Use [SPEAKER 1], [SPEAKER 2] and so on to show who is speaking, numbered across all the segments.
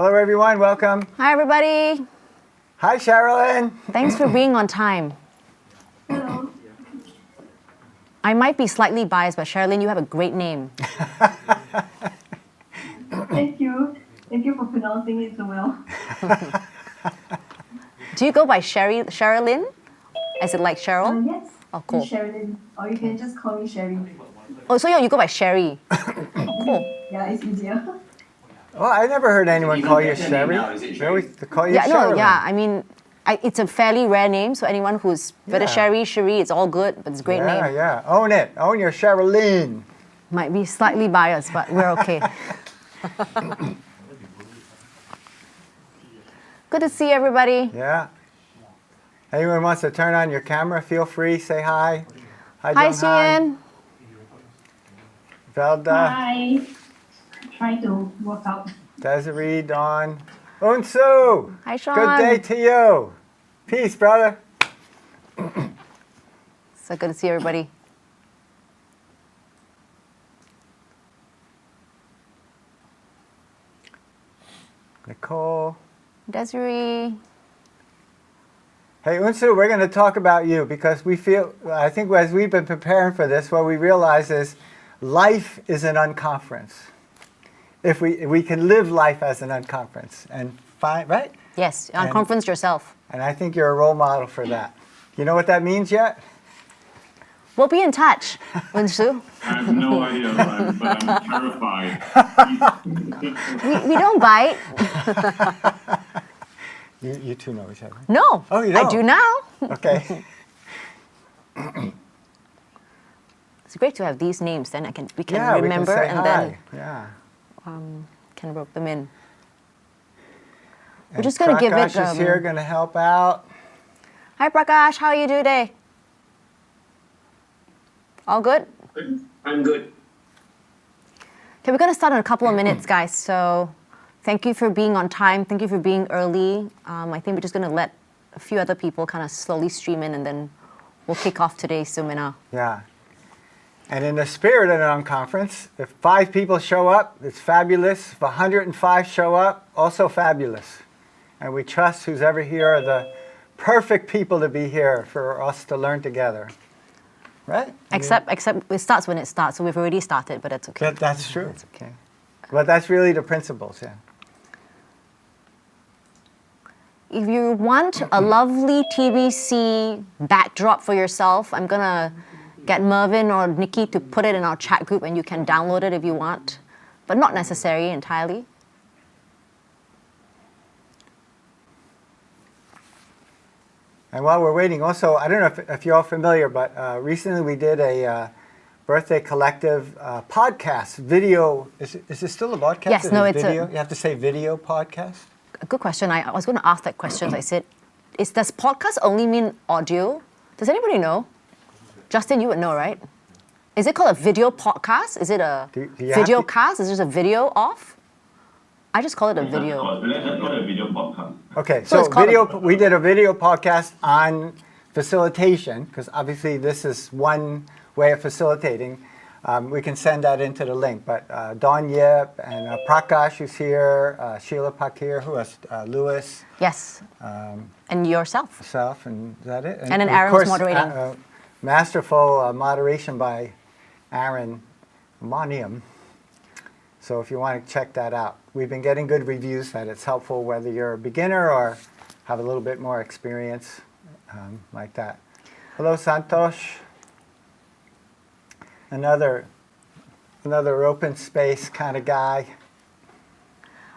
[SPEAKER 1] Hello, everyone. Welcome.
[SPEAKER 2] Hi, everybody.
[SPEAKER 1] Hi, Sherilyn.
[SPEAKER 2] Thanks for being on time.
[SPEAKER 3] Hello.
[SPEAKER 2] I might be slightly biased, but Sherilyn, you have a great name.
[SPEAKER 3] Thank you. Thank you for pronouncing it so well.
[SPEAKER 2] Do you go by Sherilyn? Is it like Cheryl?
[SPEAKER 3] Yes.
[SPEAKER 2] Oh, cool.
[SPEAKER 3] Sheridan. Or you can just call me Cherie.
[SPEAKER 2] Oh, so you go by Sherry. Cool.
[SPEAKER 3] Yeah, it's easier.
[SPEAKER 1] Well, I never heard anyone call you Sherry. They always call you
[SPEAKER 2] Yeah,
[SPEAKER 1] Sherilyn.
[SPEAKER 2] no, yeah. I mean, it's a fairly rare name, so anyone who's whether
[SPEAKER 1] Yeah.
[SPEAKER 2] Cherie, it's all good, but it's a great name.
[SPEAKER 1] Yeah. Own it. Own your Sherilyn.
[SPEAKER 2] Might be slightly biased, but we're okay. Good to see everybody.
[SPEAKER 1] Yeah. Anyone wants to turn on your camera, feel free. Say hi. Hi,
[SPEAKER 2] Hi,
[SPEAKER 1] Jonghan.
[SPEAKER 2] Sian.
[SPEAKER 1] Velda,
[SPEAKER 3] Hi. Trying to work out.
[SPEAKER 1] Desiree, Dawn. Unsu.
[SPEAKER 2] Hi, Sean.
[SPEAKER 1] Good day to you. Peace, brother.
[SPEAKER 2] So good to see everybody.
[SPEAKER 1] Nicole.
[SPEAKER 2] Desiree.
[SPEAKER 1] Hey, Unsu, we're going to talk about you because I think as we've been preparing for this, what we realize is life is an UnConference. If we can live life as an UnConference and find, right?
[SPEAKER 2] Yes, UnConference yourself.
[SPEAKER 1] And I think you're a role model for that. You know what that means yet?
[SPEAKER 2] We'll be in touch, Unsu.
[SPEAKER 4] I have no idea, but I'm terrified.
[SPEAKER 2] We don't bite.
[SPEAKER 1] You two know each other.
[SPEAKER 2] No.
[SPEAKER 1] Oh, you
[SPEAKER 2] I
[SPEAKER 1] don't?
[SPEAKER 2] do now.
[SPEAKER 1] Okay.
[SPEAKER 2] It's great to have these names. Then we can
[SPEAKER 1] Yeah,
[SPEAKER 2] remember
[SPEAKER 1] we can say
[SPEAKER 2] and
[SPEAKER 1] hi.
[SPEAKER 2] then
[SPEAKER 1] Yeah.
[SPEAKER 2] can rope them in.
[SPEAKER 1] And
[SPEAKER 2] just gonna give it,
[SPEAKER 1] Prakash is here, going to help out.
[SPEAKER 2] Hi Prakash, how are you today? All good?
[SPEAKER 4] I'm good.
[SPEAKER 2] Okay, we're gonna start in a couple of minutes, guys. So thank you for being on time. Thank you for being early. I think we're just gonna let a few other people kind of slowly stream in, and then we'll kick off today's seminar.
[SPEAKER 1] Yeah. And in the spirit of an UnConference, if 5 people show up, it's fabulous. If 105 show up, also fabulous. And we trust who's ever here are the perfect people to be here for us to learn together. Right?
[SPEAKER 2] Except it starts when it starts, so we've already started, but that's okay.
[SPEAKER 1] That's true. That's okay. But that's really the principles, yeah.
[SPEAKER 2] If you want a lovely TBC backdrop for yourself, I'm gonna get Mervin or Nikki to put it in our chat group, and you can download it if you want, but not necessary entirely.
[SPEAKER 1] And while we're waiting, also, I don't know if you're all familiar, but recently we did a Birthday Collective podcast, video. Is it still a podcast?
[SPEAKER 2] Yes, no, it's
[SPEAKER 1] video. You have to say video podcast?
[SPEAKER 2] A good question. I was going to ask that question. I said, does podcast only mean audio? Does anybody know? Justin, you would know, right? Is it called a video podcast? Is it a
[SPEAKER 1] Do you
[SPEAKER 2] video
[SPEAKER 1] have to-
[SPEAKER 2] cast? Is it just a video off? I just call it a video.
[SPEAKER 4] Let's call it a video podcast.
[SPEAKER 1] Okay,
[SPEAKER 2] So
[SPEAKER 1] so
[SPEAKER 2] it's called
[SPEAKER 1] video. We did a video podcast on facilitation because obviously this is one way of facilitating. We can send that into the link. But Don Yip and Prakash who's here, Sheila Pakir, who else? Lewis,
[SPEAKER 2] Yes. And yourself.
[SPEAKER 1] myself, and is that it?
[SPEAKER 2] And then
[SPEAKER 1] of
[SPEAKER 2] Aaron's
[SPEAKER 1] course,
[SPEAKER 2] moderating.
[SPEAKER 1] Masterful moderation by Aaron Monium. So if you want to check that out. We've been getting good reviews that it's helpful whether you're a beginner or have a little bit more experience like that. Hello, Santosh. Another open space kind of guy.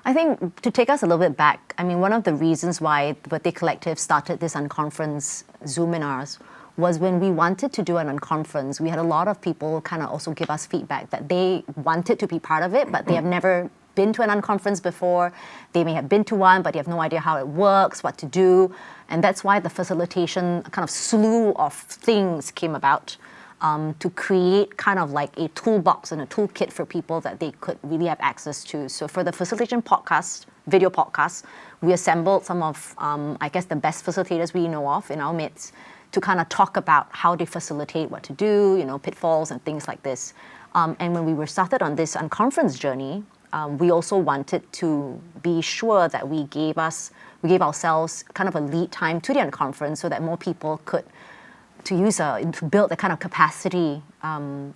[SPEAKER 2] I think to take us a little bit back, I mean, one of the reasons why the Birthday Collective started this UnConference Zoominars was when we wanted to do an UnConference, we had a lot of people kind of also give us feedback that they wanted to be part of it, but they have never been to an UnConference before. They may have been to one, but they have no idea how it works, what to do. And that's why the facilitation kind of slew of things came about to create kind of like a toolbox and a toolkit for people that they could really have access to. So for the facilitation podcast, video podcast, we assembled some of, I guess, the best facilitators we know of in our midst to kind of talk about how they facilitate, what to do, pitfalls and things like this. And when we were started on this UnConference journey, we also wanted to be sure that we gave ourselves kind of a lead time to the unconference so that more people could to build the kind of capacity in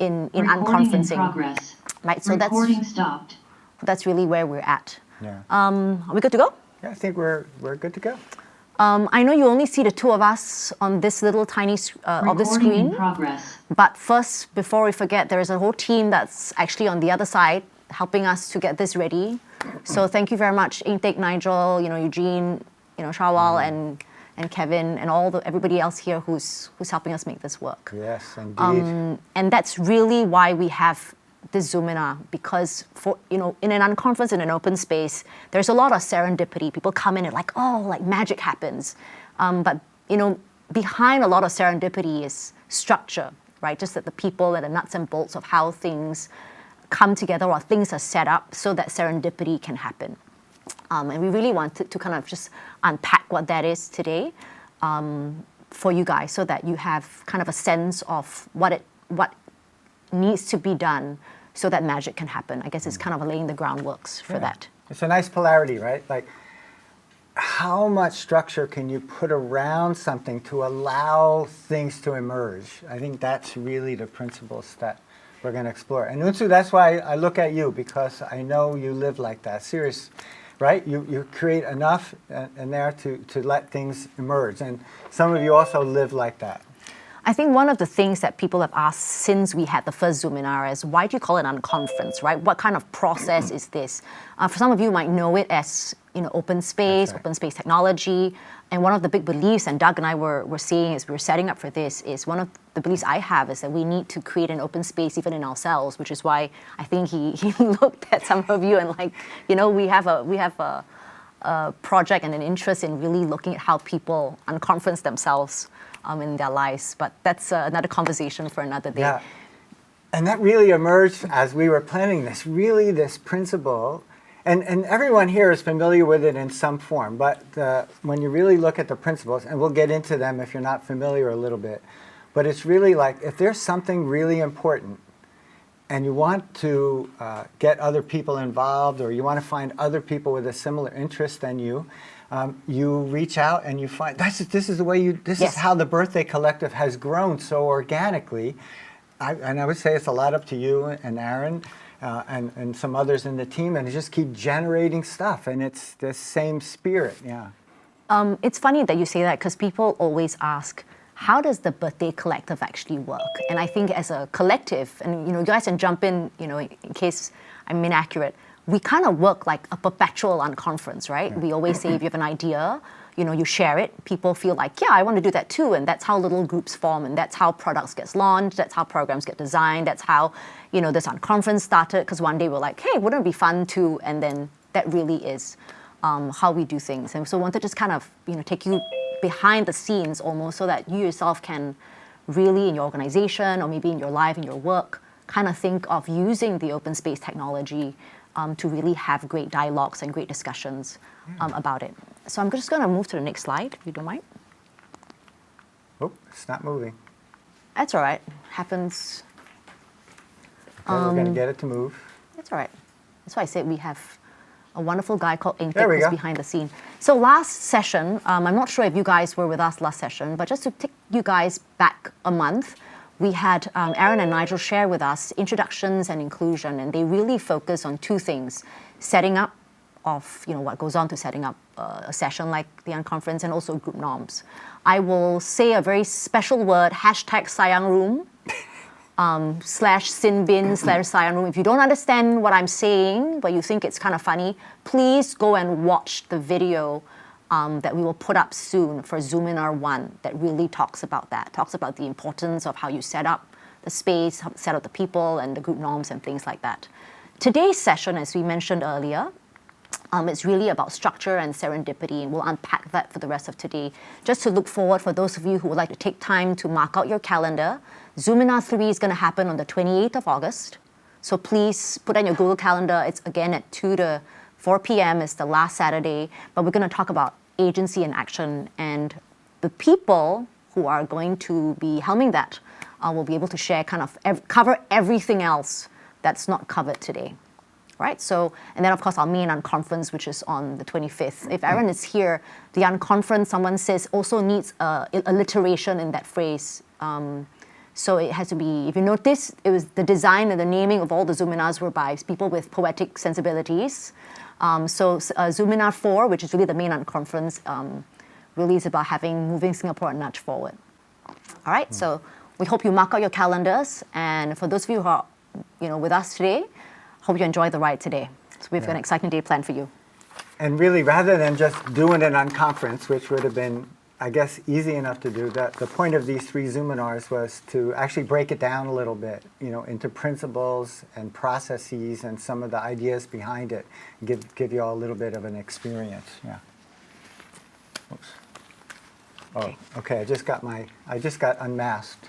[SPEAKER 2] unconferencing.
[SPEAKER 5] Progress.
[SPEAKER 2] Right, so
[SPEAKER 5] Recording stopped.
[SPEAKER 2] that's really where we're at.
[SPEAKER 1] Yeah.
[SPEAKER 2] Are we good to go?
[SPEAKER 1] Yeah, I think we're good to go.
[SPEAKER 2] I know you only see the two of us on this little tiny of the
[SPEAKER 5] Recording in
[SPEAKER 2] screen.
[SPEAKER 5] progress.
[SPEAKER 2] But first, before we forget, there is a whole team that's actually on the other side helping us to get this ready. So thank you very much, Intake, Nigel, Eugene, Shawal, and Kevin, and everybody else here who's helping us make this work.
[SPEAKER 1] Yes, indeed.
[SPEAKER 2] And that's really why we have this Zoominar, because in an unconference, in an open space, there's a lot of serendipity. People come in and like magic happens. But behind a lot of serendipity is structure, right? Just that the people and the nuts and bolts of how things come together or things are set up so that serendipity can happen. And we really wanted to kind of just unpack what that is today for you guys, so that you have kind of a sense of what needs to be done so that magic can happen. I guess it's kind of laying the groundworks for that.
[SPEAKER 1] It's a nice polarity, right? Like, how much structure can you put around something to allow things to emerge? I think that's really the principles that we're going to explore. And Unsu, that's why I look at you, because I know you live like that. Serious, right? You create enough in there to let things emerge. And some of you also live like that.
[SPEAKER 2] I think one of the things that people have asked since we had the first Zoominar is, why do you call it unconference, right? What kind of process is this? For some of you might know it as open space, open space technology. And one of the big beliefs, and Doug and I were saying as we were setting up for this, is one of the beliefs I have is that we need to create an open space even in ourselves, which is why I think he looked at some of you and we have a project and an interest in really looking at how people unconference themselves in their lives. But that's another conversation for another day.
[SPEAKER 1] Yeah. And that really emerged as we were planning this principle. And everyone here is familiar with it in some form, but when you really look at the principles, and we'll get into them if you're not familiar a little bit, but it's really like, if there's something really important and you want to get other people involved, or you want to find other people with a similar interest than you, you reach out and you find, this is the way this is how the Birthday Collective has grown so organically. And I would say it's a lot up to you and Aaron, and some others in the team, and just keep generating stuff, and it's the same spirit.
[SPEAKER 2] It's funny that you say that, because people always ask, how does the Birthday Collective actually work? And I think as a collective, and you guys can jump in, in case I'm inaccurate, we kind of work like a perpetual unconference, right? We always say, if you have an idea, you share it, people feel like, yeah, I want to do that too. And that's how little groups form, and that's how products get launched, that's how programs get designed, that's how, this unconference started, because one day we're like, hey, wouldn't it be fun too? And then that really is how we do things. And so I want to just kind of, take you behind the scenes almost, so that you yourself can really, in your organization or maybe in your life, in your work, kind of think of using the open space technology to really have great dialogues and great discussions about it. So I'm just going to move to the next slide, if you don't mind.
[SPEAKER 1] Oh, it's not moving.
[SPEAKER 2] That's all right. Happens.
[SPEAKER 1] Okay, we're going to get it to move.
[SPEAKER 2] That's all right. That's why I said we have a wonderful guy called Ink
[SPEAKER 1] There we
[SPEAKER 2] who's
[SPEAKER 1] go.
[SPEAKER 2] behind the scene. So last session, I'm not sure if you guys were with us last session, but just to take you guys back a month, we had Aaron and Nigel share with us introductions and inclusion, and they really focus on two things: setting up of what goes on to setting up a session like the UnConference, and also group norms. I will say a very special word, #SayangRoom, /Sinbin/SayangRoom. If you don't understand what I'm saying, but you think it's kind of funny, please go and watch the video that we will put up soon for Zoominar 1 that really talks about that, talks about the importance of how you set up the space, how to set up the people and the group norms and things like that. Today's session, as we mentioned earlier, it's really about structure and serendipity, and we'll unpack that for the rest of today. Just to look forward, for those of you who would like to take time to mark out your calendar, Zoominar 3 is going to happen on the 28th of August. So please put on your Google Calendar. It's again at 2 to 4 p.m. It's the last Saturday, but we're going to talk about agency and action, and the people who are going to be helming that will be able to share, kind of cover everything else that's not covered today. right? So, and then of course our main unconference, which is on the 25th. If Aaron is here, the unconference, someone says, also needs alliteration in that phrase. So it has to be, if you notice, it was the design and the naming of all the Zoominars were by people with poetic sensibilities. So Zoominar 4, which is really the main unconference, really is about moving Singapore a nudge forward. All right, so we hope you mark out your calendars. And for those of you who are with us today, hope you enjoy the ride today. So we've got an exciting day planned for you.
[SPEAKER 1] And really, rather than just doing an unconference, which would have been, I guess, easy enough to do, the point of these 3 Zoominars was to actually break it down a little bit, into principles and processes and some of the ideas behind it. Give you all a little bit of an experience. Yeah. Oops. Oh, okay. I just got unmasked.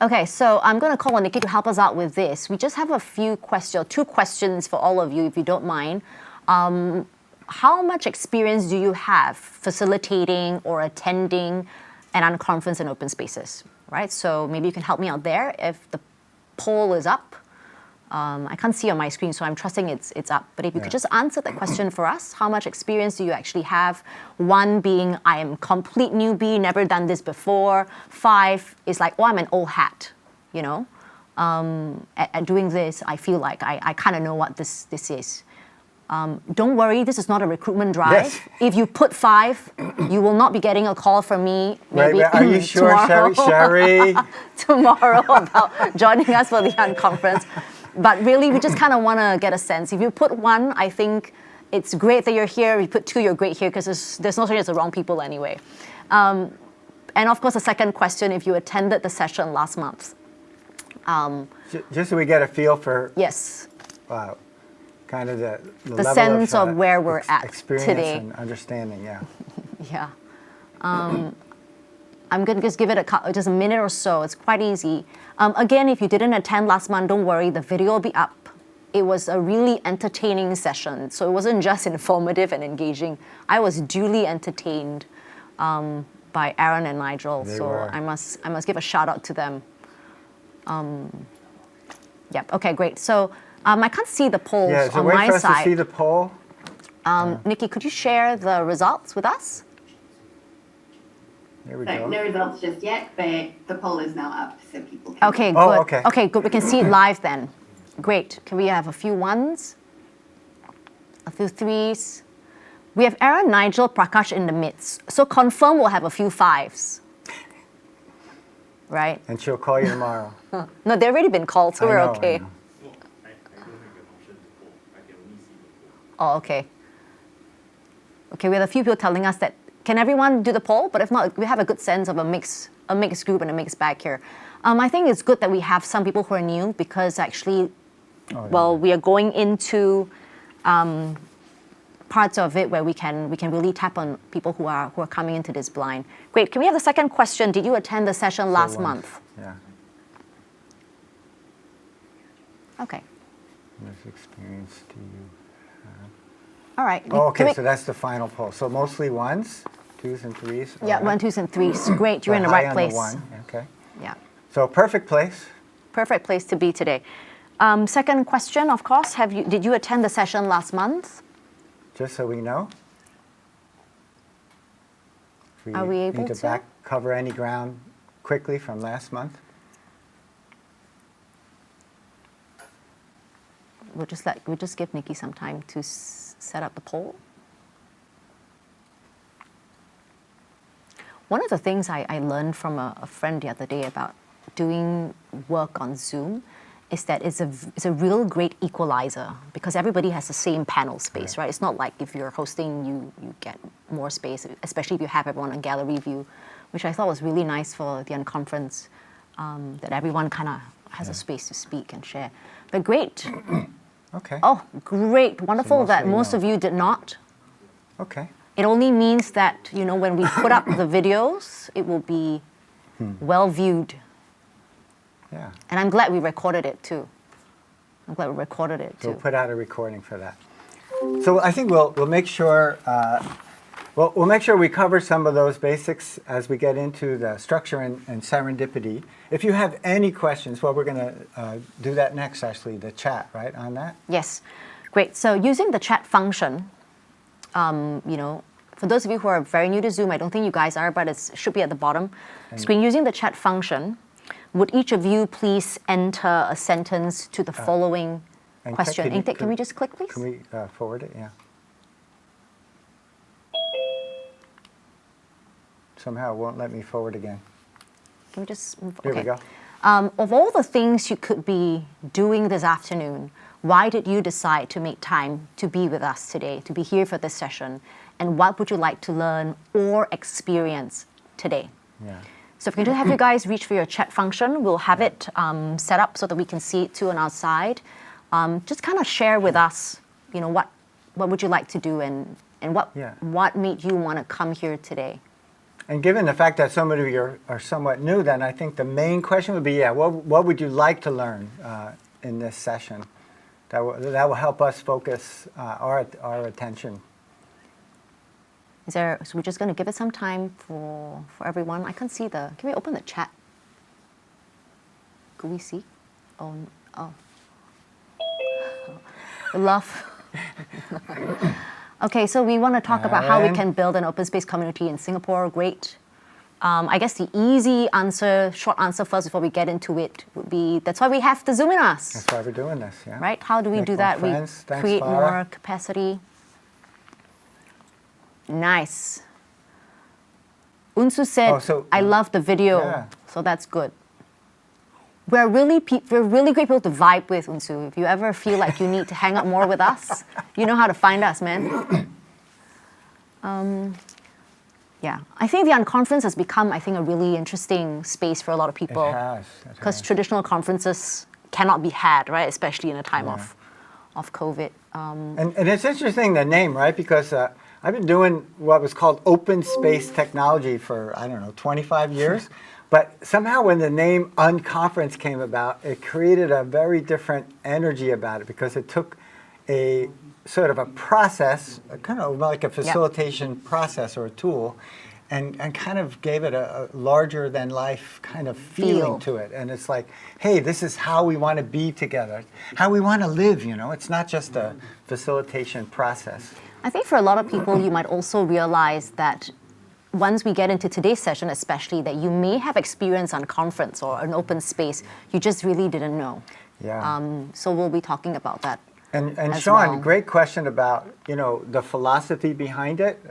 [SPEAKER 2] Okay, so I'm going to call on Nikki to help us out with this. We just have a few questions, 2 questions for all of you, if you don't mind. How much experience do you have facilitating or attending an unconference in open spaces, right? So maybe you can help me out there if the poll is up. I can't see on my screen, so I'm trusting it's up. But if you could just answer that question for us, how much experience do you actually have? 1 being, I am complete newbie, never done this before. 5 is like, oh, I'm an old hat, At doing this, I feel like I kind of know what this is. Don't worry, this is not a recruitment drive.
[SPEAKER 1] Yes.
[SPEAKER 2] If you put 5, you will not be getting a call from me maybe
[SPEAKER 1] Wait, are you sure,
[SPEAKER 2] tomorrow,
[SPEAKER 1] Cherie?
[SPEAKER 2] tomorrow about joining us for the unconference. But really, we just kind of want to get a sense. If you put 1, I think it's great that you're here. If you put 2, you're great here because there's no such thing as the wrong people anyway. And of course, the second question, if you attended the session last month.
[SPEAKER 1] Just so we get a feel for
[SPEAKER 2] Yes.
[SPEAKER 1] Kind of the
[SPEAKER 2] The
[SPEAKER 1] level
[SPEAKER 2] sense of where we're at
[SPEAKER 1] experience
[SPEAKER 2] today.
[SPEAKER 1] and understanding, yeah.
[SPEAKER 2] Yeah. I'm going to just give it just a minute or so. It's quite easy. Again, if you didn't attend last month, don't worry. The video will be up. It was a really entertaining session. So it wasn't just informative and engaging. I was duly entertained by Aaron and Nigel.
[SPEAKER 1] They
[SPEAKER 2] so
[SPEAKER 1] were.
[SPEAKER 2] I must give a shout out to them. Yep. Okay, great. So I can't see the polls
[SPEAKER 1] Yeah, so
[SPEAKER 2] on
[SPEAKER 1] wait
[SPEAKER 2] my
[SPEAKER 1] for us to
[SPEAKER 2] side.
[SPEAKER 1] see the poll.
[SPEAKER 2] Nikki, could you share the results with us?
[SPEAKER 1] There we
[SPEAKER 5] So
[SPEAKER 1] go.
[SPEAKER 5] no results just yet, but the poll is now up, so people can.
[SPEAKER 2] Okay,
[SPEAKER 1] Oh,
[SPEAKER 2] good.
[SPEAKER 1] okay.
[SPEAKER 2] Okay, good. We can see it live then. Great. Can we have a few 1s? A few 3s? We have Aaron, Nigel, Prakash in the midst. So confirm we'll have a few 5s. Right?
[SPEAKER 1] And she'll call you tomorrow.
[SPEAKER 2] No, they've already been called, so
[SPEAKER 1] I
[SPEAKER 2] we're
[SPEAKER 1] know, I
[SPEAKER 2] okay.
[SPEAKER 1] know.
[SPEAKER 2] Oh, okay. Okay, we have a few people telling us that, can everyone do the poll? But if not, we have a good sense of a mixed group and a mixed bag here. I think it's good that we have some people who are new because actually, we are going into parts of it where we can really tap on people who are coming into this blind. Great. Can we have the second question? Did you attend the session last month?
[SPEAKER 1] Yeah.
[SPEAKER 2] Okay.
[SPEAKER 1] What experience do you have?
[SPEAKER 2] All right.
[SPEAKER 1] Oh, okay,
[SPEAKER 2] Can we-
[SPEAKER 1] so that's the final poll. So mostly 1s, 2s, and 3s?
[SPEAKER 2] yeah,
[SPEAKER 1] all right.
[SPEAKER 2] 1, 2s, and 3s. Great. You're in the
[SPEAKER 1] High
[SPEAKER 2] right
[SPEAKER 1] on
[SPEAKER 2] place.
[SPEAKER 1] 1, okay.
[SPEAKER 2] Yeah.
[SPEAKER 1] So perfect place.
[SPEAKER 2] Perfect place to be today. Second question, of course, did you attend the session last month?
[SPEAKER 1] Just so we know. If
[SPEAKER 2] Are we able
[SPEAKER 1] need
[SPEAKER 2] to?
[SPEAKER 1] cover any ground quickly from last month?
[SPEAKER 2] We'll just give Nikki some time to set up the poll. One of the things I learned from a friend the other day about doing work on Zoom is that it's a real great equalizer because everybody has the same panel space, right? It's not like if you're hosting, you get more space, especially if you have everyone on gallery view, which I thought was really nice for the unconference, that everyone kind of has a space to speak and share. But great.
[SPEAKER 1] Okay.
[SPEAKER 2] Oh, great. Wonderful that
[SPEAKER 1] mostly
[SPEAKER 2] most
[SPEAKER 1] no.
[SPEAKER 2] of you did not.
[SPEAKER 1] Okay.
[SPEAKER 2] It only means that, when we put up the videos, it will be well viewed.
[SPEAKER 1] Yeah.
[SPEAKER 2] And I'm glad we recorded it too.
[SPEAKER 1] So we'll
[SPEAKER 2] too.
[SPEAKER 1] put out a recording for that. So I think we'll make sure Well, we'll make sure we cover some of those basics as we get into the structure and serendipity. If you have any questions, well, we're going to do that next, actually, the chat, right, on that?
[SPEAKER 2] Yes, great. So using the chat function, for those of you who are very new to Zoom, I don't think you guys are, but it should be at the bottom screen. Using the chat function, would each of you please enter a sentence to the following question?
[SPEAKER 1] Can
[SPEAKER 2] Can we just click, please?
[SPEAKER 1] Can we forward it? Yeah. Somehow it won't let me forward again.
[SPEAKER 2] Can we just move?
[SPEAKER 1] Here we go.
[SPEAKER 2] Of all the things you could be doing this afternoon, why did you decide to make time to be with us today, to be here for this session? And what would you like to learn or experience today?
[SPEAKER 1] Yeah.
[SPEAKER 2] So if we can have you guys reach for your chat function, we'll have it set up so that we can see it too on our side. Just kind of share with us, what would you like to do and what made you want to come here today?
[SPEAKER 1] And given the fact that so many of you are somewhat new, then I think the main question would be, what would you like to learn in this session? That will help us focus our attention.
[SPEAKER 2] So we're just going to give it some time for everyone. I can't see can we open the chat? Could we see? Oh. Love. Okay, so we want to talk about how we can build an open space community in Singapore. Great. I guess the short answer first before we get into it would be, that's why we have the Zoom in us.
[SPEAKER 1] That's why we're doing this, yeah.
[SPEAKER 2] Right? How do we do that? We create more capacity. Nice. Unsu said, I love the video, so that's good. We're really great people to vibe with, Unsu. If you ever feel like you need to hang out more with us, you know how to find us, man. I think the UnConference has become, a really interesting space for a lot of people.
[SPEAKER 1] It has.
[SPEAKER 2] Because traditional conferences cannot be had, right? Especially in a time of COVID.
[SPEAKER 1] And it's interesting, the name, right? Because I've been doing what was called open space technology for, 25 years. But somehow when the name UnConference came about, it created a very different energy about it because it took a sort of a process, kind of like a facilitation process or a tool, and kind of gave it a larger than life kind of feeling to it. And it's like, hey, this is how we want to be together, how we want to live, It's not just a facilitation process.
[SPEAKER 2] I think for a lot of people, you might also realize that once we get into today's session, especially, that you may have experience on conference or an open space, you just really didn't know.
[SPEAKER 1] Yeah.
[SPEAKER 2] So we'll be talking about that.
[SPEAKER 1] And Sean, great question about, the philosophy behind it.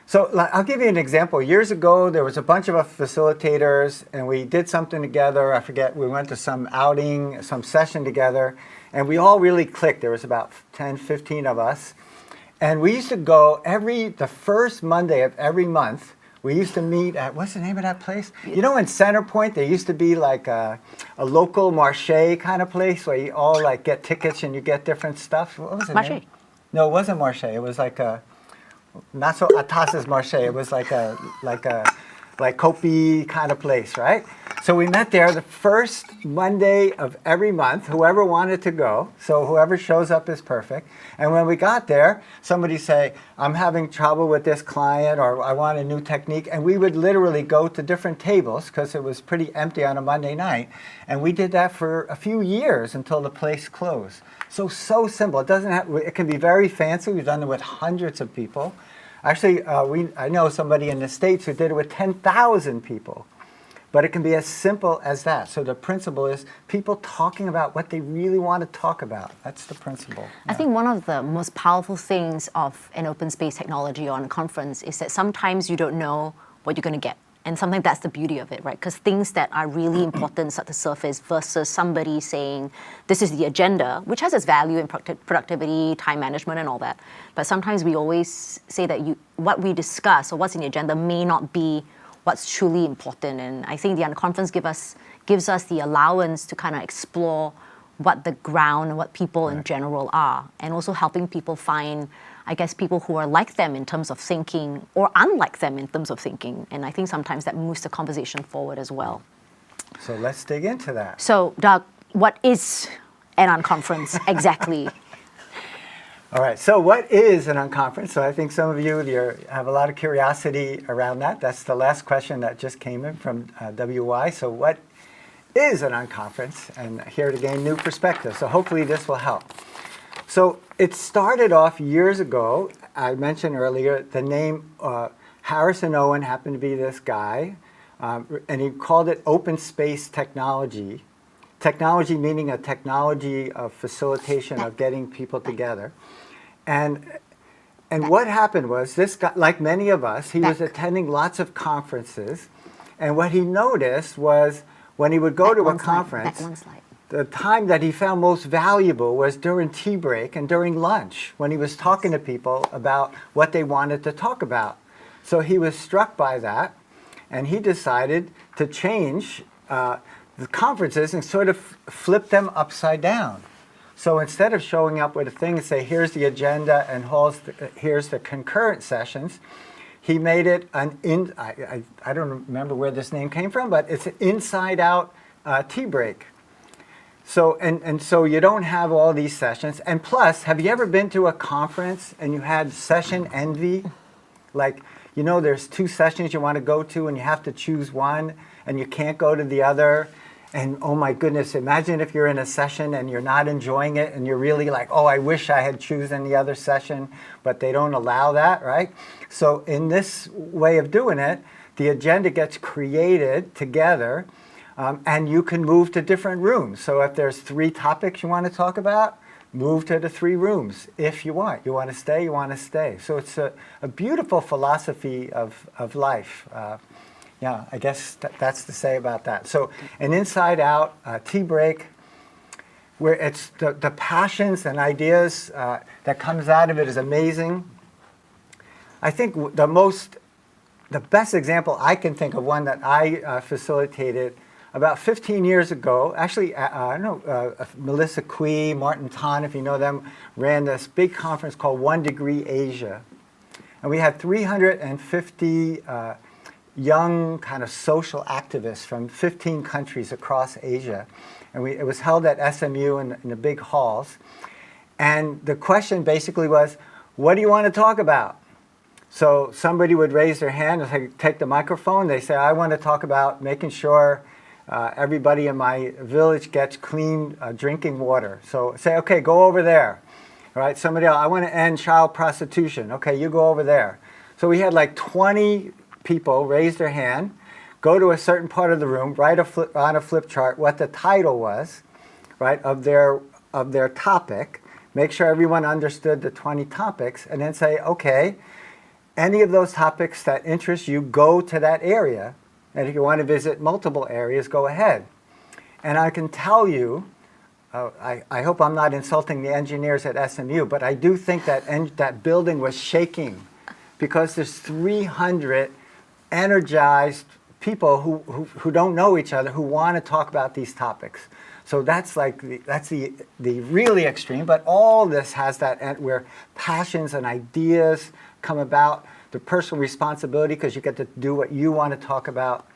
[SPEAKER 1] So I'll give you an example. Years ago, there was a bunch of us facilitators, and we did something together. I forget, we went to some outing, some session together, and we all really clicked. There was about 10, 15 of us. And we used to go the first Monday of every month, we used to meet at, what's the name of that place? In Center Point, there used to be like a local marché kind of place where you all get tickets and you get different stuff. What was the name? No, it wasn't marché. It was not so atas's marché. It was like Kopi kind of place, right? So we met there the first Monday of every month, whoever wanted to go. So whoever shows up is perfect. And when we got there, somebody say, I'm having trouble with this client, or I want a new technique. And we would literally go to different tables because it was pretty empty on a Monday night. And we did that for a few years until the place closed. So simple. It can be very fancy. We've done it with hundreds of people. Actually, I know somebody in the States who did it with 10,000 people. But it can be as simple as that. So the principle is people talking about what they really want to talk about. That's the principle.
[SPEAKER 2] I think one of the most powerful things of an open space technology or UnConference is that sometimes you don't know what you're going to get. And sometimes that's the beauty of it, right? Because things that are really important start to surface versus somebody saying, this is the agenda, which has its value in productivity, time management, and all that. But sometimes we always say that what we discuss or what's in the agenda may not be what's truly important. And I think the UnConference gives us the allowance to kind of explore what the ground and what people in general are, and also helping people find, people who are like them in terms of thinking or unlike them in terms of thinking. And I think sometimes that moves the conversation forward as well.
[SPEAKER 1] So let's dig into that.
[SPEAKER 2] So Doug, what is an UnConference exactly?
[SPEAKER 1] All right, so what is an UnConference? So I think some of you have a lot of curiosity around that. That's the last question that just came in from WY. So what is an UnConference? And here to gain new perspective. So hopefully this will help. So it started off years ago. I mentioned earlier the name Harrison Owen happened to be this guy, and he called it open space technology. Technology meaning a technology of facilitation of getting people together. And what happened was this guy, like many of us, he was attending lots of conferences, and what he noticed was when he would go to a conference, the time that he found most valuable was during tea break and during lunch when he was talking to people about what they wanted to talk about. So he was struck by that, and he decided to change the conferences and sort of flip them upside down. So instead of showing up with a thing and say, here's the agenda and here's the concurrent sessions, he made it I don't remember where this name came from, but it's an inside-out tea break. So and so you don't have all these sessions. And plus, have you ever been to a conference and you had session envy? Like, you know, there's 2 sessions you want to go to and you have to choose one and you can't go to the other. And oh my goodness, imagine if you're in a session and you're not enjoying it and you're really like, oh, I wish I had chosen the other session, but they don't allow that, right? So in this way of doing it, the agenda gets created together, and you can move to different rooms. So if there's 3 topics you want to talk about, move to the 3 rooms if you want. You want to stay, you want to stay. So it's a beautiful philosophy of life. Yeah, I guess that's to say about that. So an inside-out tea break where it's the passions and ideas that comes out of it is amazing. I think the best example I can think of, one that I facilitated about 15 years ago, actually, I don't know, Melissa Cui, Martin Tan, if you know them, ran this big conference called 1 Degree Asia. And we had 350 young kind of social activists from 15 countries across Asia. And it was held at SMU in the big halls. And the question basically was, what do you want to talk about? So somebody would raise their hand and take the microphone. They say, I want to talk about making sure everybody in my village gets clean drinking water. So say, okay, go over there. All right, somebody else, I want to end child prostitution. Okay, you go over there. So we had like 20 people raise their hand, go to a certain part of the room, write on a flip chart what the title was, right, of their topic, make sure everyone understood the 20 topics, and then say, okay, any of those topics that interest you, go to that area. And if you want to visit multiple areas, go ahead. And I can tell you, I hope I'm not insulting the engineers at SMU, but I do think that that building was shaking because there's 300 energized people who don't know each other who want to talk about these topics. So that's like the really extreme, but all this has that where passions and ideas come about, the personal responsibility because you get to do what you want to talk about.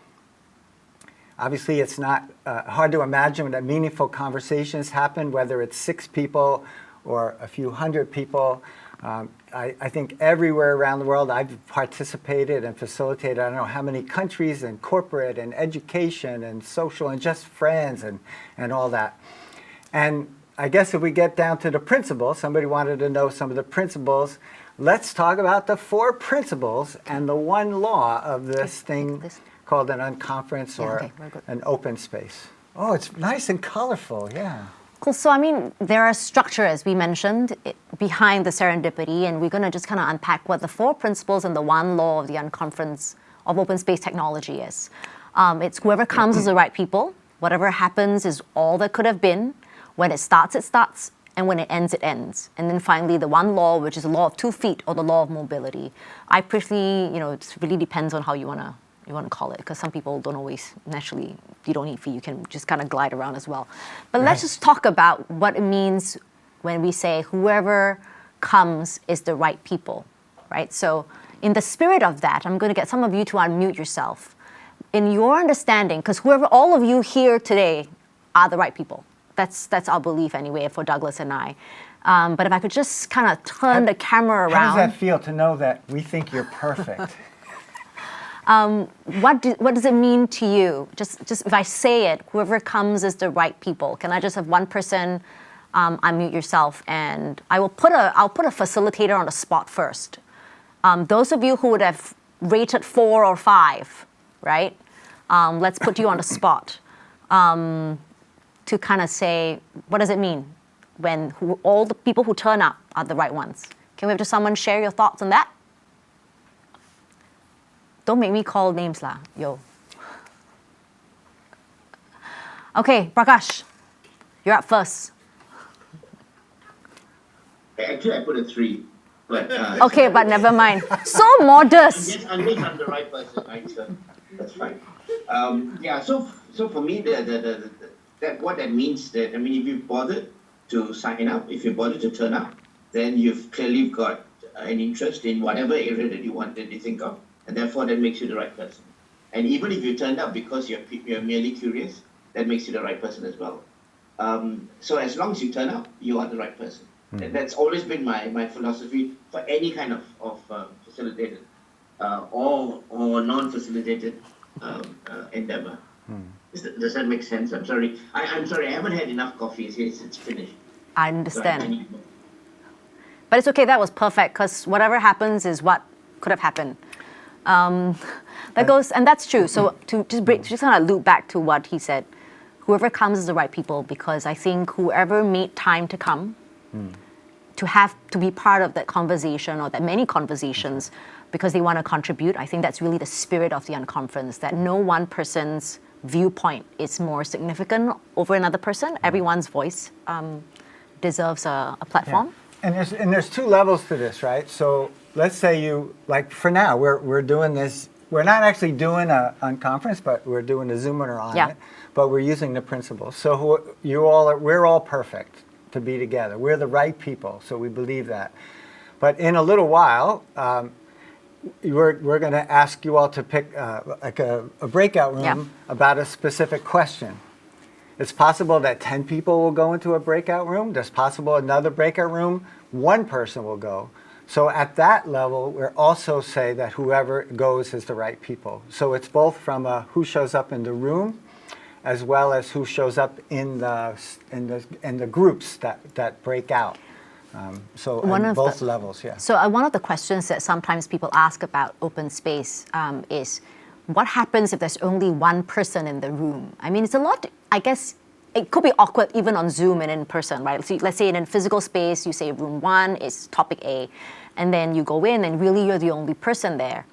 [SPEAKER 1] Obviously, it's not hard to imagine that meaningful conversations happen, whether it's 6 people or a few hundred people. I think everywhere around the world I've participated and facilitated, I don't know how many countries and corporate and education and social and just friends and all that. And I guess if we get down to the principles, somebody wanted to know some of the principles, let's talk about the 4 principles and the 1 law of this thing called an UnConference or an open space. Oh, it's nice and colorful, yeah.
[SPEAKER 2] Cool. So, I mean, there are structures, we mentioned, behind the serendipity, and we're going to just kind of unpack what the 4 principles and the 1 law of the UnConference of open space technology is. It's whoever comes is the right people. Whatever happens is all that could have been. When it starts, and when it ends, it ends. And then finally, the 1 law, which is the law of 2 feet or the law of mobility. I personally, it really depends on how you want to call it, because some people don't always naturally, you don't need feet, you can just kind of glide around as well. But let's just talk about what it means when we say whoever comes is the right people, right? So in the spirit of that, I'm going to get some of you to unmute yourself. In your understanding, because all of you here today are the right people. That's our belief anyway for Douglas and I. But if I could just kind of turn the camera
[SPEAKER 1] How does
[SPEAKER 2] around.
[SPEAKER 1] that feel to know that we think you're perfect?
[SPEAKER 2] What does it mean to you? Just if I say it, whoever comes is the right people. Can I just have one person unmute yourself, and I'll put a facilitator on the spot first. Those of you who would have rated 4 or 5, right? Let's put you on the spot to kind of say, what does it mean when all the people who turn up are the right ones? Can we have just someone share your thoughts on that? Don't make me call names lah, yo. Okay, Prakash, you're up first.
[SPEAKER 6] Actually, I put a 3. But,
[SPEAKER 2] Okay, but never mind. So modest.
[SPEAKER 6] Unless I'm the right person, right? So that's fine. Yeah. So for me, that what that means that if you bothered to sign up, if you bothered to turn up, then you've clearly got an interest in whatever area that you think of, and therefore that makes you the right person. And even if you turned up because you're merely curious, that makes you the right person as well. So as long as you turn up, you are the right person. And that's always been my philosophy for any kind of facilitated or non-facilitated endeavor. Does that make sense? I'm sorry. I'm sorry. I haven't had enough coffee. It's finished.
[SPEAKER 2] I understand. But it's okay. That was perfect because whatever happens is what could have happened. That goes, and that's true. So to just kind of loop back to what he said, whoever comes is the right people, because I think whoever made time to come, to be part of that conversation or that many conversations because they want to contribute, I think that's really the spirit of the UnConference, that no one person's viewpoint is more significant over another person. Everyone's voice deserves a platform.
[SPEAKER 1] Yeah. And there's 2 levels to this, right? So let's say you, like for now, we're doing this, we're not actually doing a UnConference, but we're doing a Zoomer on it, but we're using the principles. So we're all perfect to be together. We're the right people, so we believe that. But in a little while, we're going to ask you all to pick like a breakout room about a specific question. It's possible that 10 people will go into a breakout room. There's possible another breakout room, 1 person will go. So at that level, we're also say that whoever goes is the right people. So it's both from who shows up in the room, as well as who shows up in the groups that break out. So on both levels, yeah.
[SPEAKER 2] So one of the questions that sometimes people ask about open space is, what happens if there's only 1 person in the room? I mean, it's a lot. I guess it could be awkward even on Zoom and in person, right? So let's say in a physical space, you say room 1 is topic A, and then you go in and really you're the only person there,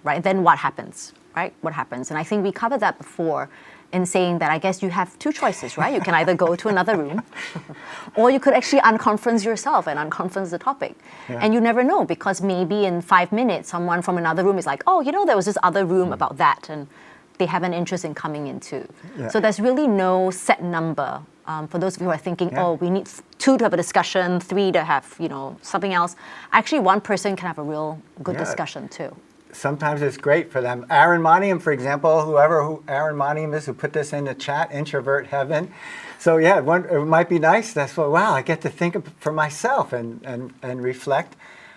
[SPEAKER 2] right? Then what happens, right? What happens? And I think we covered that before in saying that I guess you have 2 choices, right? You can either go to another room or you could actually unconference yourself and unconference the topic. Yeah. And you never know, because maybe in 5 minutes, someone from another room is like, oh, there was this other room about that, and they have an interest in coming in too. Yeah. So there's really no set number. For those of you who are thinking, oh, we need 2 to have a discussion, 3 to have, something else. Actually, 1 person can have a real good discussion too.
[SPEAKER 1] Sometimes it's great for them. Aaron Monium, for example, who Aaron Monium is, who put this in the chat, introvert heaven. So yeah, it might be nice. That's wow, I get to think for myself and reflect.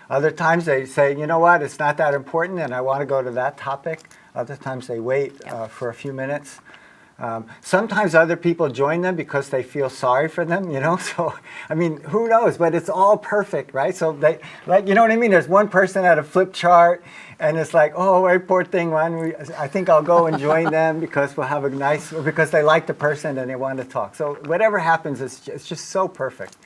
[SPEAKER 1] Other times they say, you know what, it's not that important and I want to go to that topic. Other times they wait for a few minutes. Sometimes other people join them because they feel sorry for them, So, I mean, who knows? But it's all perfect, right? So they, you know what I mean? There's 1 person at a flip chart, and it's like, oh, very poor thing, I think I'll go and join them because we'll have because they like the person and they want to talk. So whatever happens, it's just so perfect.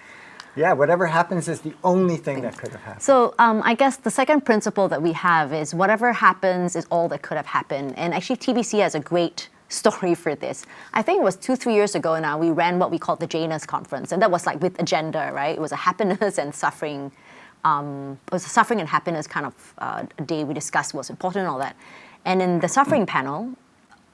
[SPEAKER 1] Yeah, whatever happens is the only thing that could have happened.
[SPEAKER 2] So I guess the second principle that we have is whatever happens is all that could have happened. And actually TBC has a great story for this. I think it was 2-3 years ago now, we ran what we called the Janus Conference, and that was like with agenda, right? It was a happiness and suffering. It was a suffering and happiness kind of a day we discussed what's important and all that. And in the suffering panel,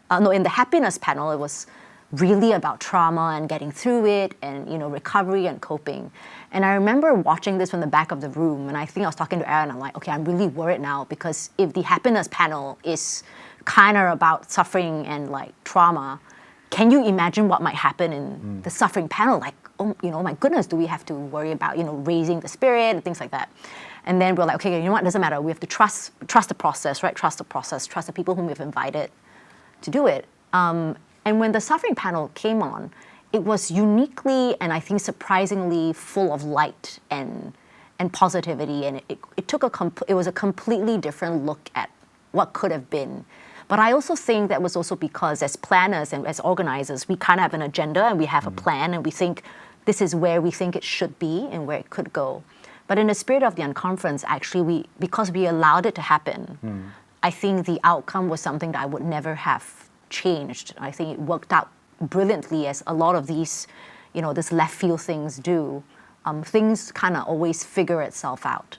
[SPEAKER 2] in the happiness panel, it was really about trauma and getting through it and recovery and coping. And I remember watching this from the back of the room, and I think I was talking to Aaron, I'm like, okay, I'm really worried now, because if the happiness panel is kind of about suffering and like trauma, can you imagine what might happen in the suffering panel? Like, oh, my goodness, do we have to worry about, raising the spirit and things like that? And then we're like, okay, you know what, it doesn't matter. We have to trust the process, right? Trust the process, trust the people whom we've invited to do it. And when the suffering panel came on, it was uniquely and I think surprisingly full of light and positivity. And it was a completely different look at what could have been. But I also think that was also because as planners and as organizers, we kind of have an agenda and we have a plan and we think this is where we think it should be and where it could go. But in the spirit of the UnConference, actually, because we allowed it to happen, I think the outcome was something that I would never have changed. I think it worked out brilliantly as a lot of these, this left field things do. Things kind of always figure itself out.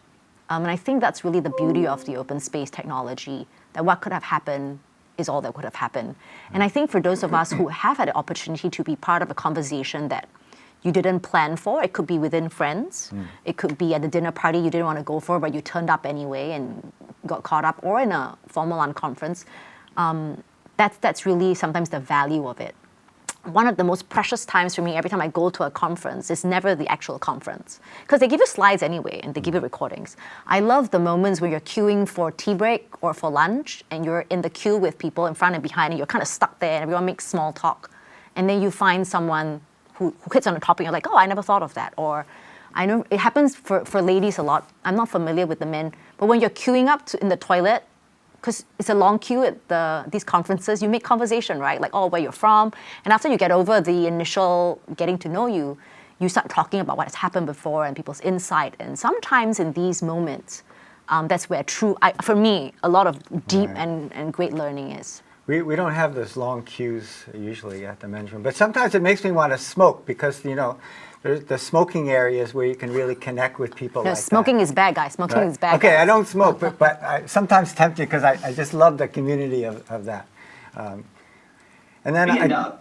[SPEAKER 2] And I think that's really the beauty of the open space technology, that what could have happened is all that could have happened. And I think for those of us who have had the opportunity to be part of a conversation that you didn't plan for, it could be within friends, it could be at a dinner party you didn't want to go for, but you turned up anyway and got caught up, or in a formal UnConference, that's really sometimes the value of it. One of the most precious times for me every time I go to a conference is never the actual conference, because they give you slides anyway and they give you recordings. I love the moments where you're queuing for tea break or for lunch and you're in the queue with people in front and behind and you're kind of stuck there and everyone makes small talk. And then you find someone who hits on a topic and you're like, oh, I never thought of that. Or I know it happens for ladies a lot. I'm not familiar with the men, but when you're queuing up in the toilet, because it's a long queue at these conferences, you make conversation, right? Like, oh, where you're from. And after you get over the initial getting to know you, you start talking about what has happened before and people's insight. And sometimes in these moments, that's where for me, a lot of deep and great learning is.
[SPEAKER 1] We don't have those long queues usually at the men's room, but sometimes it makes me want to smoke because, there's the smoking areas where you can really connect with people like
[SPEAKER 2] smoking
[SPEAKER 1] that.
[SPEAKER 2] Is bad, guys. Smoking is bad.
[SPEAKER 1] Okay,
[SPEAKER 2] guys.
[SPEAKER 1] I don't smoke, but I'm sometimes tempted because I just love the community of that. And then
[SPEAKER 7] Doug.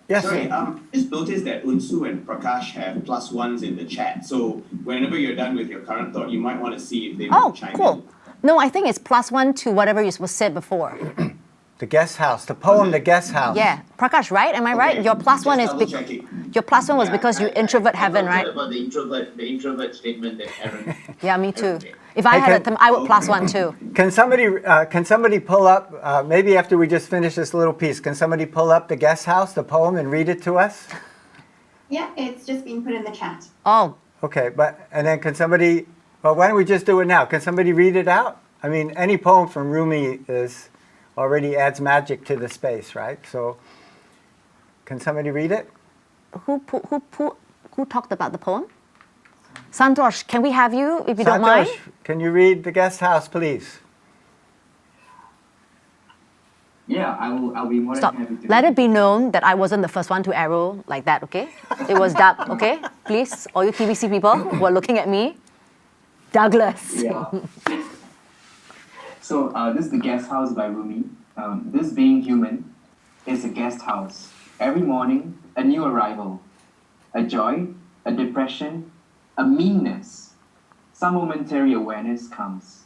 [SPEAKER 1] Yes.
[SPEAKER 7] Sorry, just noticed that Unsu and Prakash have +1s in the chat. So whenever you're done with your current thought, you might want to see if they want to chime
[SPEAKER 2] cool.
[SPEAKER 7] in.
[SPEAKER 2] No, I think it's +1 to whatever was said before.
[SPEAKER 1] The guest house, the poem, The Guest House.
[SPEAKER 2] Yeah, Prakash, right? Am I right?
[SPEAKER 7] Okay,
[SPEAKER 2] Your +1 is
[SPEAKER 7] double-checking.
[SPEAKER 2] your +1 was because you introvert heaven, right?
[SPEAKER 6] About the introvert statement that Aaron.
[SPEAKER 2] Yeah, me too.
[SPEAKER 6] Aaron made.
[SPEAKER 2] If I
[SPEAKER 1] Hey,
[SPEAKER 2] had a time, I would +1 too.
[SPEAKER 1] Can somebody pull up, maybe after we just finish this little piece, can somebody pull up The Guest House, the poem, and read it to us?
[SPEAKER 5] Yeah, it's just being put in the chat.
[SPEAKER 2] Oh,
[SPEAKER 1] Okay, and then can somebody, well, why don't we just do it now? Can somebody read it out? I mean, any poem from Rumi already adds magic to the space, right? So, can somebody read it?
[SPEAKER 2] who talked about the poem? Santosh, can we have you, if you don't mind?
[SPEAKER 1] Santosh, can you read The Guest House, please?
[SPEAKER 8] Yeah, I'll be more
[SPEAKER 2] Stop.
[SPEAKER 8] than happy to.
[SPEAKER 2] Let it be known that I wasn't the first one to arrow like that, okay? It was Doug, okay? Please, all you TBC people who are looking at me, Douglas.
[SPEAKER 8] Yeah. So this is The Guest House by Rumi. This being human is a guest house. Every morning, a new arrival. A joy, a depression, a meanness. Some momentary awareness comes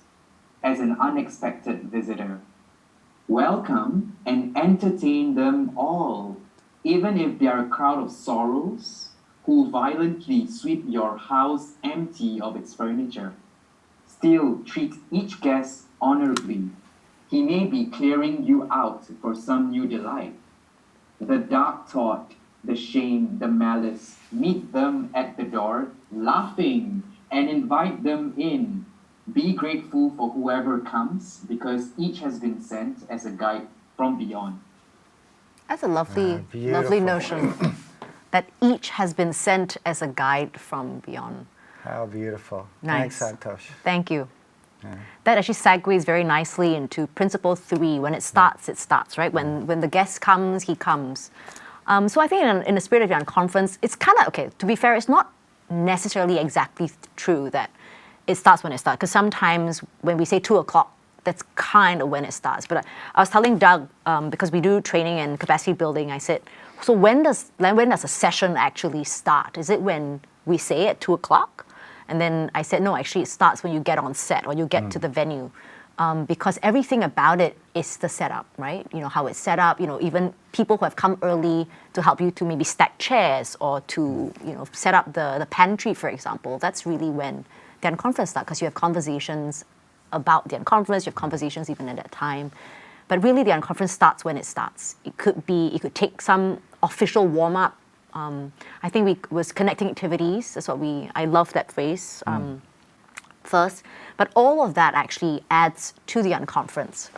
[SPEAKER 8] as an unexpected visitor. Welcome and entertain them all, even if they are a crowd of sorrows who violently sweep your house empty of its furniture. Still treat each guest honorably. He may be clearing you out for some new delight. The dark thought, the shame, the malice, meet them at the door, laughing, and invite them in. Be grateful for whoever comes, because each has been sent as a guide from beyond.
[SPEAKER 2] That's a lovely
[SPEAKER 1] beautiful.
[SPEAKER 2] notion. That each has been sent as a guide from beyond.
[SPEAKER 1] How beautiful.
[SPEAKER 2] Nice.
[SPEAKER 1] Thanks, Santosh.
[SPEAKER 2] Thank you. That actually segues very nicely into principle 3. When it starts, it starts, right? When the guest comes, he comes. So I think in the spirit of your UnConference, it's kind of, okay, to be fair, it's not necessarily exactly true that it starts when it starts. Because sometimes when we say 2 o'clock, that's kind of when it starts. But I was telling Doug, because we do training and capacity building, I said, so when does a session actually start? Is it when we say at 2 o'clock? And then I said, no, actually it starts when you get on set or you get to the venue. because everything about it is the setup, right? You know, how it's set up, you know, even people who have come early to help you to maybe stack chairs or to, you know, set up the pantry, for example. That's really when the unconference starts, because you have conversations about the unconference, you have conversations even at that time. But really the unconference starts when it starts. It could take some official warm-up. I think we was connecting activities. That's what I love that phrase. First, but all of that actually adds to the unconference.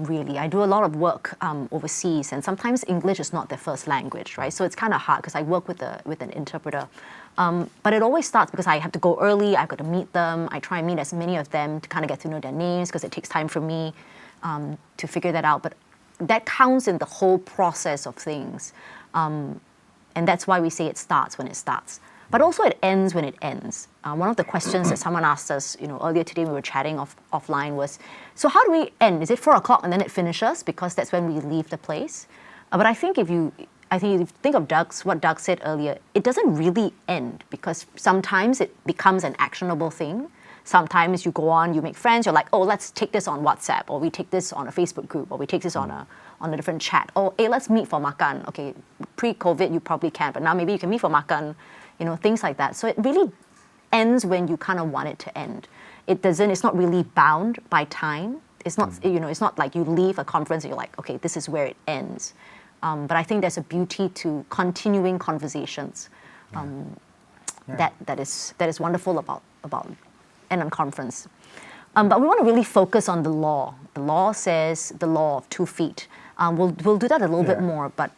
[SPEAKER 2] Really, I do a lot of work overseas, and sometimes English is not their first language, right? So it's kind of hard because I work with an interpreter. But it always starts because I have to go early. I've got to meet them. I try and meet as many of them to kind of get to know their names, because it takes time for me to figure that out. But that counts in the whole process of things, and that's why we say it starts when it starts. But also it ends when it ends. One of the questions that someone asked us, you know, earlier today we were chatting offline was, so how do we end? Is it 4 o'clock and then it finishes because that's when we leave the place? But I think if you think of what Doug said earlier, it doesn't really end, because sometimes it becomes an actionable thing. Sometimes you go on, you make friends, you're like, oh, let's take this on WhatsApp, or we take this on a Facebook group, or we take this on a different chat. Oh, hey, let's meet for makan. Okay, pre-COVID you probably can't, but now maybe you can meet for makan. You know, things like that. So it really ends when you kind of want it to end. It's not really bound by time. It's not, you know, it's not like you leave a conference and you're like, okay, this is where it ends. But I think there's a beauty to continuing conversations that is wonderful about an unconference. But we want to really focus on the law. The law says the law of 2 feet. We'll do that a little bit more, but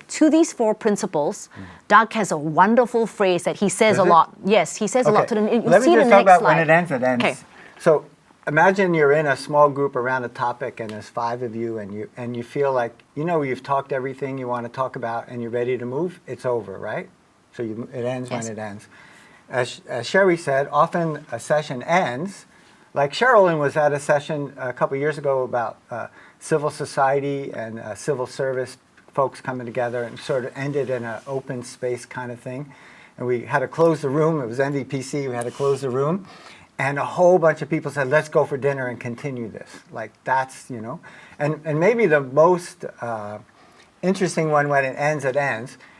[SPEAKER 2] to these 4 principles, Doug has a wonderful phrase that he says a lot. Yes, he says a lot.
[SPEAKER 1] Let me
[SPEAKER 2] You'll see it in
[SPEAKER 1] just
[SPEAKER 2] the
[SPEAKER 1] talk
[SPEAKER 2] next
[SPEAKER 1] about
[SPEAKER 2] slide.
[SPEAKER 1] when it ends, it ends.
[SPEAKER 2] Okay.
[SPEAKER 1] So imagine you're in a small group around a topic and there's 5 of you, and you feel like, you know, you've talked everything you want to talk about and you're ready to move. It's over, right? So it ends when it ends. As Cherie said, often a session ends. Like Sherilyn was at a session a couple years ago about civil society and civil service folks coming together, and sort of ended in an open space kind of thing. And we had to close the room. It was NVPC. We had to close the room. And a whole bunch of people said, let's go for dinner and continue this. Like, that's, you know. And maybe the most interesting one when it ends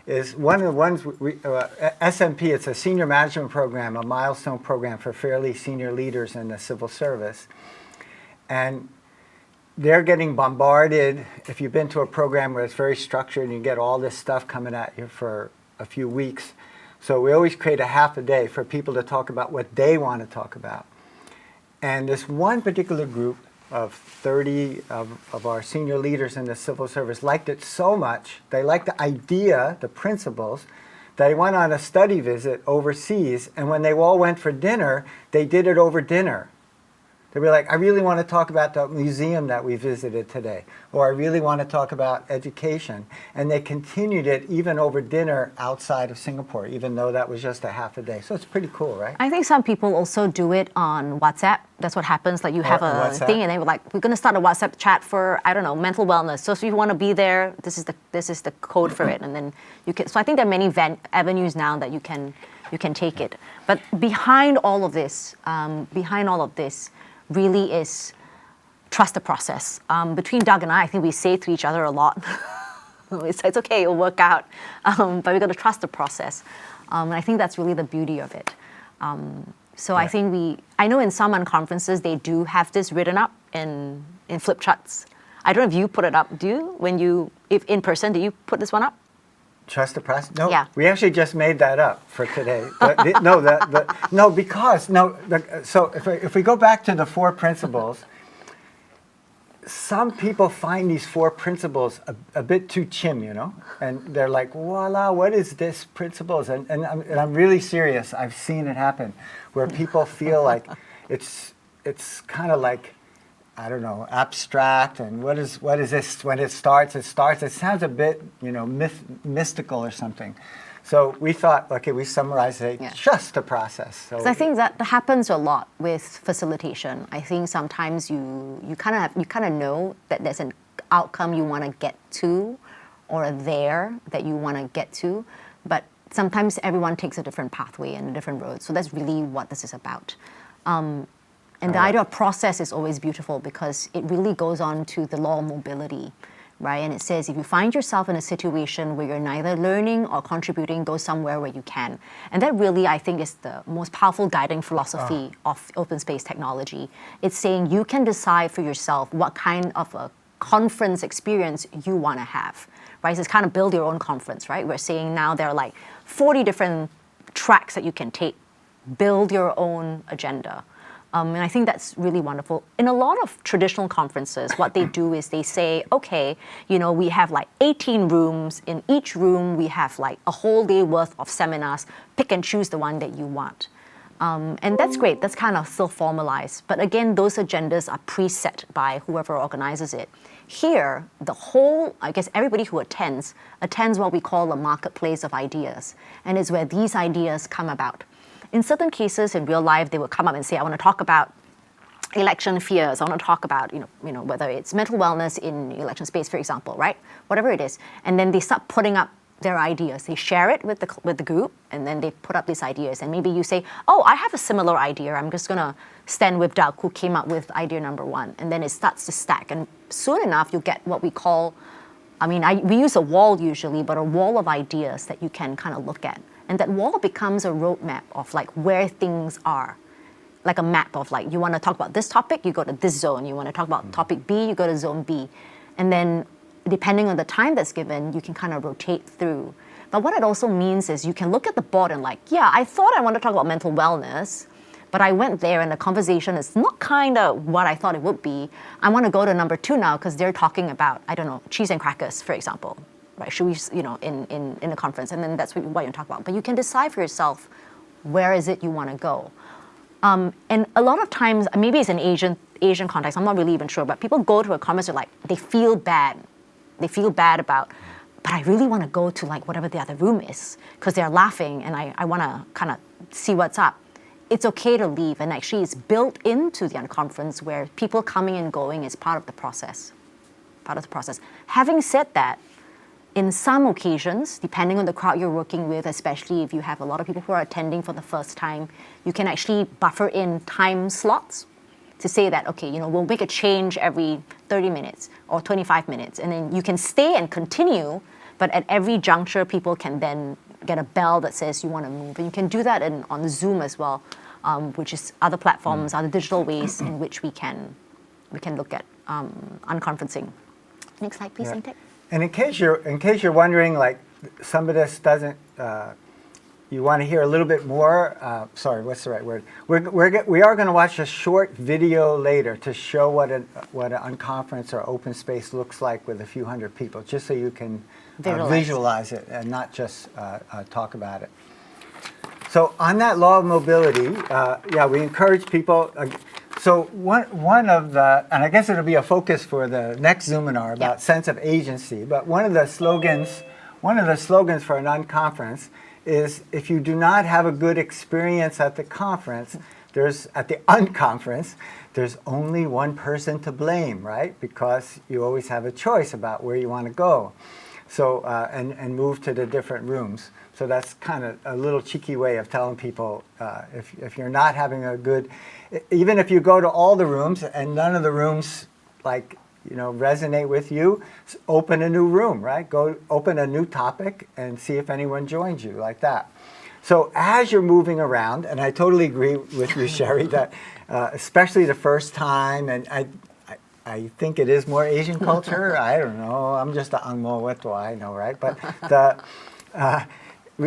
[SPEAKER 1] is one of the ones, SMP, it's a senior management program, a milestone program for fairly senior leaders in the civil service. And they're getting bombarded. If you've been to a program where it's very structured and you get all this stuff coming at you for a few weeks. So we always create a half a day for people to talk about what they want to talk about. And this one particular group of 30 of our senior leaders in the civil service liked it so much. They liked the idea, the principles, that they went on a study visit overseas. And when they all went for dinner, they did it over dinner. They were like, I really want to talk about the museum that we visited today, or I really want to talk about education. And they continued it even over dinner outside of Singapore, even though that was just a half a day. So it's pretty cool, right?
[SPEAKER 2] I think some people also do it on WhatsApp. That's what happens. Like you have a
[SPEAKER 1] WhatsApp.
[SPEAKER 2] thing, and they were like, we're going to start a WhatsApp chat for, I don't know, mental wellness. So if you want to be there, this is the code for it. And then you can. So I think there are many avenues now that you can take it. But behind all of this, really is trust the process. Between Doug and I think we say to each other a lot, it's okay, it'll work out, but we've got to trust the process. And I think that's really the beauty of it. I think I know in some unconferences they do have this written up in flip charts. I don't know if you put it up, do you? If in person, do you put this one up?
[SPEAKER 1] Trust the process? No,
[SPEAKER 2] Yeah.
[SPEAKER 1] we actually just made that up for today. So if we go back to the 4 principles, some people find these 4 principles a bit too chim, you know? And they're like, voila, what is this principles? And I'm really serious. I've seen it happen where people feel like it's kind of like, I don't know, abstract, and what is this? When it starts. It sounds a bit, you know, mystical or something. So we thought, okay, we summarized it, trust the process. So
[SPEAKER 2] I think that happens a lot with facilitation. I think sometimes you kind of know that there's an outcome you want to get to, or a there that you want to get to, but sometimes everyone takes a different pathway and a different road. So that's really what this is about. And the idea of process is always beautiful because it really goes on to the law of mobility, right? And it says if you find yourself in a situation where you're neither learning or contributing, go somewhere where you can. And that really, I think, is the most powerful guiding philosophy of open space technology. It's saying you can decide for yourself what kind of a conference experience you want to have, right? So it's kind of build your own conference, right? We're saying now there are like 40 different tracks that you can take, build your own agenda. And I think that's really wonderful. In a lot of traditional conferences, what they do is they say, okay, you know, we have like 18 rooms. In each room, we have like a whole day worth of seminars. Pick and choose the one that you want. And that's great. That's kind of still formalized. But again, those agendas are preset by whoever organizes it. Here, the whole, I guess everybody who attends what we call a marketplace of ideas. And it's where these ideas come about. In certain cases in real life, they will come up and say, I want to talk about election fears. I want to talk about, you know, whether it's mental wellness in election space, for example, right? Whatever it is. And then they start putting up their ideas. They share it with the group, and then they put up these ideas. And maybe you say, oh, I have a similar idea. I'm just going to stand with Doug, who came up with idea number 1. And then it starts to stack. And soon enough, you get what we call, we use a wall usually, but a wall of ideas that you can kind of look at. And that wall becomes a roadmap of like where things are. Like a map of like, you want to talk about this topic, you go to this zone. You want to talk about topic B, you go to zone B. And then depending on the time that's given, you can kind of rotate through. But what it also means is you can look at the board and like, yeah, I thought I wanted to talk about mental wellness, but I went there and the conversation is not kind of what I thought it would be. I want to go to number 2 now because they're talking about, I don't know, cheese and crackers, for example. Right? Should we, you know, in a conference, and then that's what you talk about. But you can decide for yourself where is it you want to go. And a lot of times, maybe it's an Asian context, I'm not really even sure, but people go to a conference, they're like, they feel bad. They feel bad about, but I really want to go to like whatever the other room is because they're laughing and I want to kind of see what's up. It's okay to leave, and actually it's built into the UnConference where people coming and going is part of the process. Having said that, in some occasions, depending on the crowd you're working with, especially if you have a lot of people who are attending for the first time, you can actually buffer in time slots to say that, okay, you know, we'll make a change every 30 minutes or 25 minutes. And then you can stay and continue, but at every juncture, people can then get a bell that says you want to move. And you can do that on Zoom as well, which is other platforms, other digital ways in which we can look at unconferencing. Next slide, please, Saintek.
[SPEAKER 1] And in case you're wondering, like some of this doesn't, you want to hear a little bit more. Sorry, what's the right word? We are going to watch a short video later to show what an unconference or open space looks like with a few hundred people, just so you can visualize it and not just talk about it. So on that law of mobility, we encourage people. So one of the, and I guess it'll be a focus for the next Zoominar about sense of agency, but one of the slogans for an unconference is if you do not have a good experience at the conference, at the unconference, there's only one person to blame, right? Because you always have a choice about where you want to go. So, and move to the different rooms. So that's kind of a little cheeky way of telling people if you're not having a good, even if you go to all the rooms and none of the rooms resonate with you, open a new room, right? Go open a new topic and see if anyone joins you like that. So as you're moving around, and I totally agree with you, Cherie, that especially the first time, and I think it is more Asian culture. I don't know. I'm just a Angmo. What do I know, right? But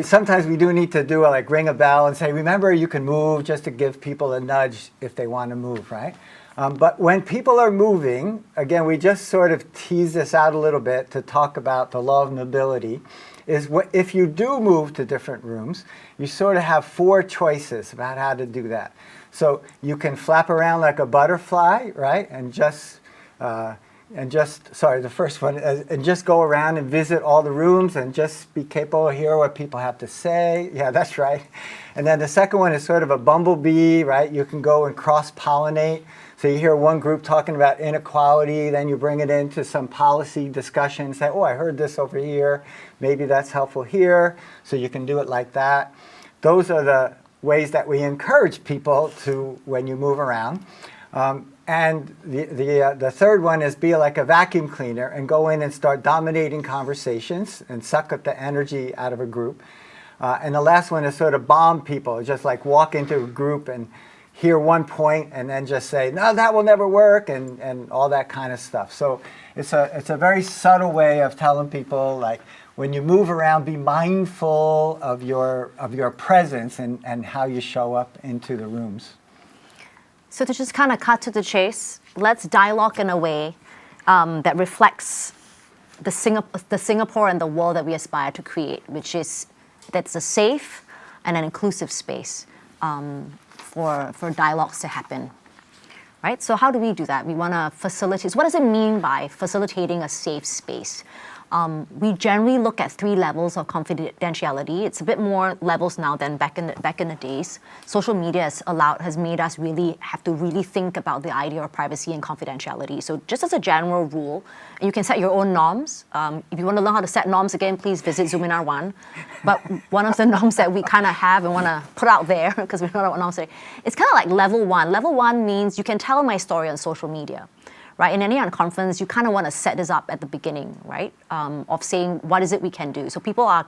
[SPEAKER 1] sometimes we do need to do ring a bell and say, remember, you can move, just to give people a nudge if they want to move, right? But when people are moving, again, we just sort of tease this out a little bit to talk about the law of mobility, is if you do move to different rooms, you sort of have 4 choices about how to do that. So you can flap around like a butterfly, right? And just the first one, and just go around and visit all the rooms and just be capable of hearing what people have to say. Yeah, that's right. And then the second one is sort of a bumblebee, right? You can go and cross-pollinate. So you hear one group talking about inequality, then you bring it into some policy discussion, say, oh, I heard this over here. Maybe that's helpful here. So you can do it like that. Those are ways that we encourage people to when you move around. And the third one is be like a vacuum cleaner and go in and start dominating conversations and suck up the energy out of a group. And the last one is sort of bomb people, just like walk into a group and hear one point and then just say, no, that will never work, and all that kind of stuff. So it's a very subtle way of telling people, like, when you move around, be mindful of your presence and how you show up into the rooms.
[SPEAKER 2] So to just kind of cut to the chase, let's dialogue in a way that reflects the Singapore and the world that we aspire to create, which is that's a safe and an inclusive space for dialogues to happen. Right? So how do we do that? We want to facilitate. So what does it mean by facilitating a safe space? We generally look at 3 levels of confidentiality. It's a bit more levels now than back in the days. Social media has made us really have to really think about the idea of privacy and confidentiality. So just as a general rule, you can set your own norms. If you want to learn how to set norms again, please visit Zoominar 1. But one of the norms that we kind of have and want to put out there, because we don't know what norms are, it's kind of like level 1. Level 1 means you can tell my story on social media. Right? In any UnConference, you kind of want to set this up at the beginning, right? Of saying, what is it we can do? So people are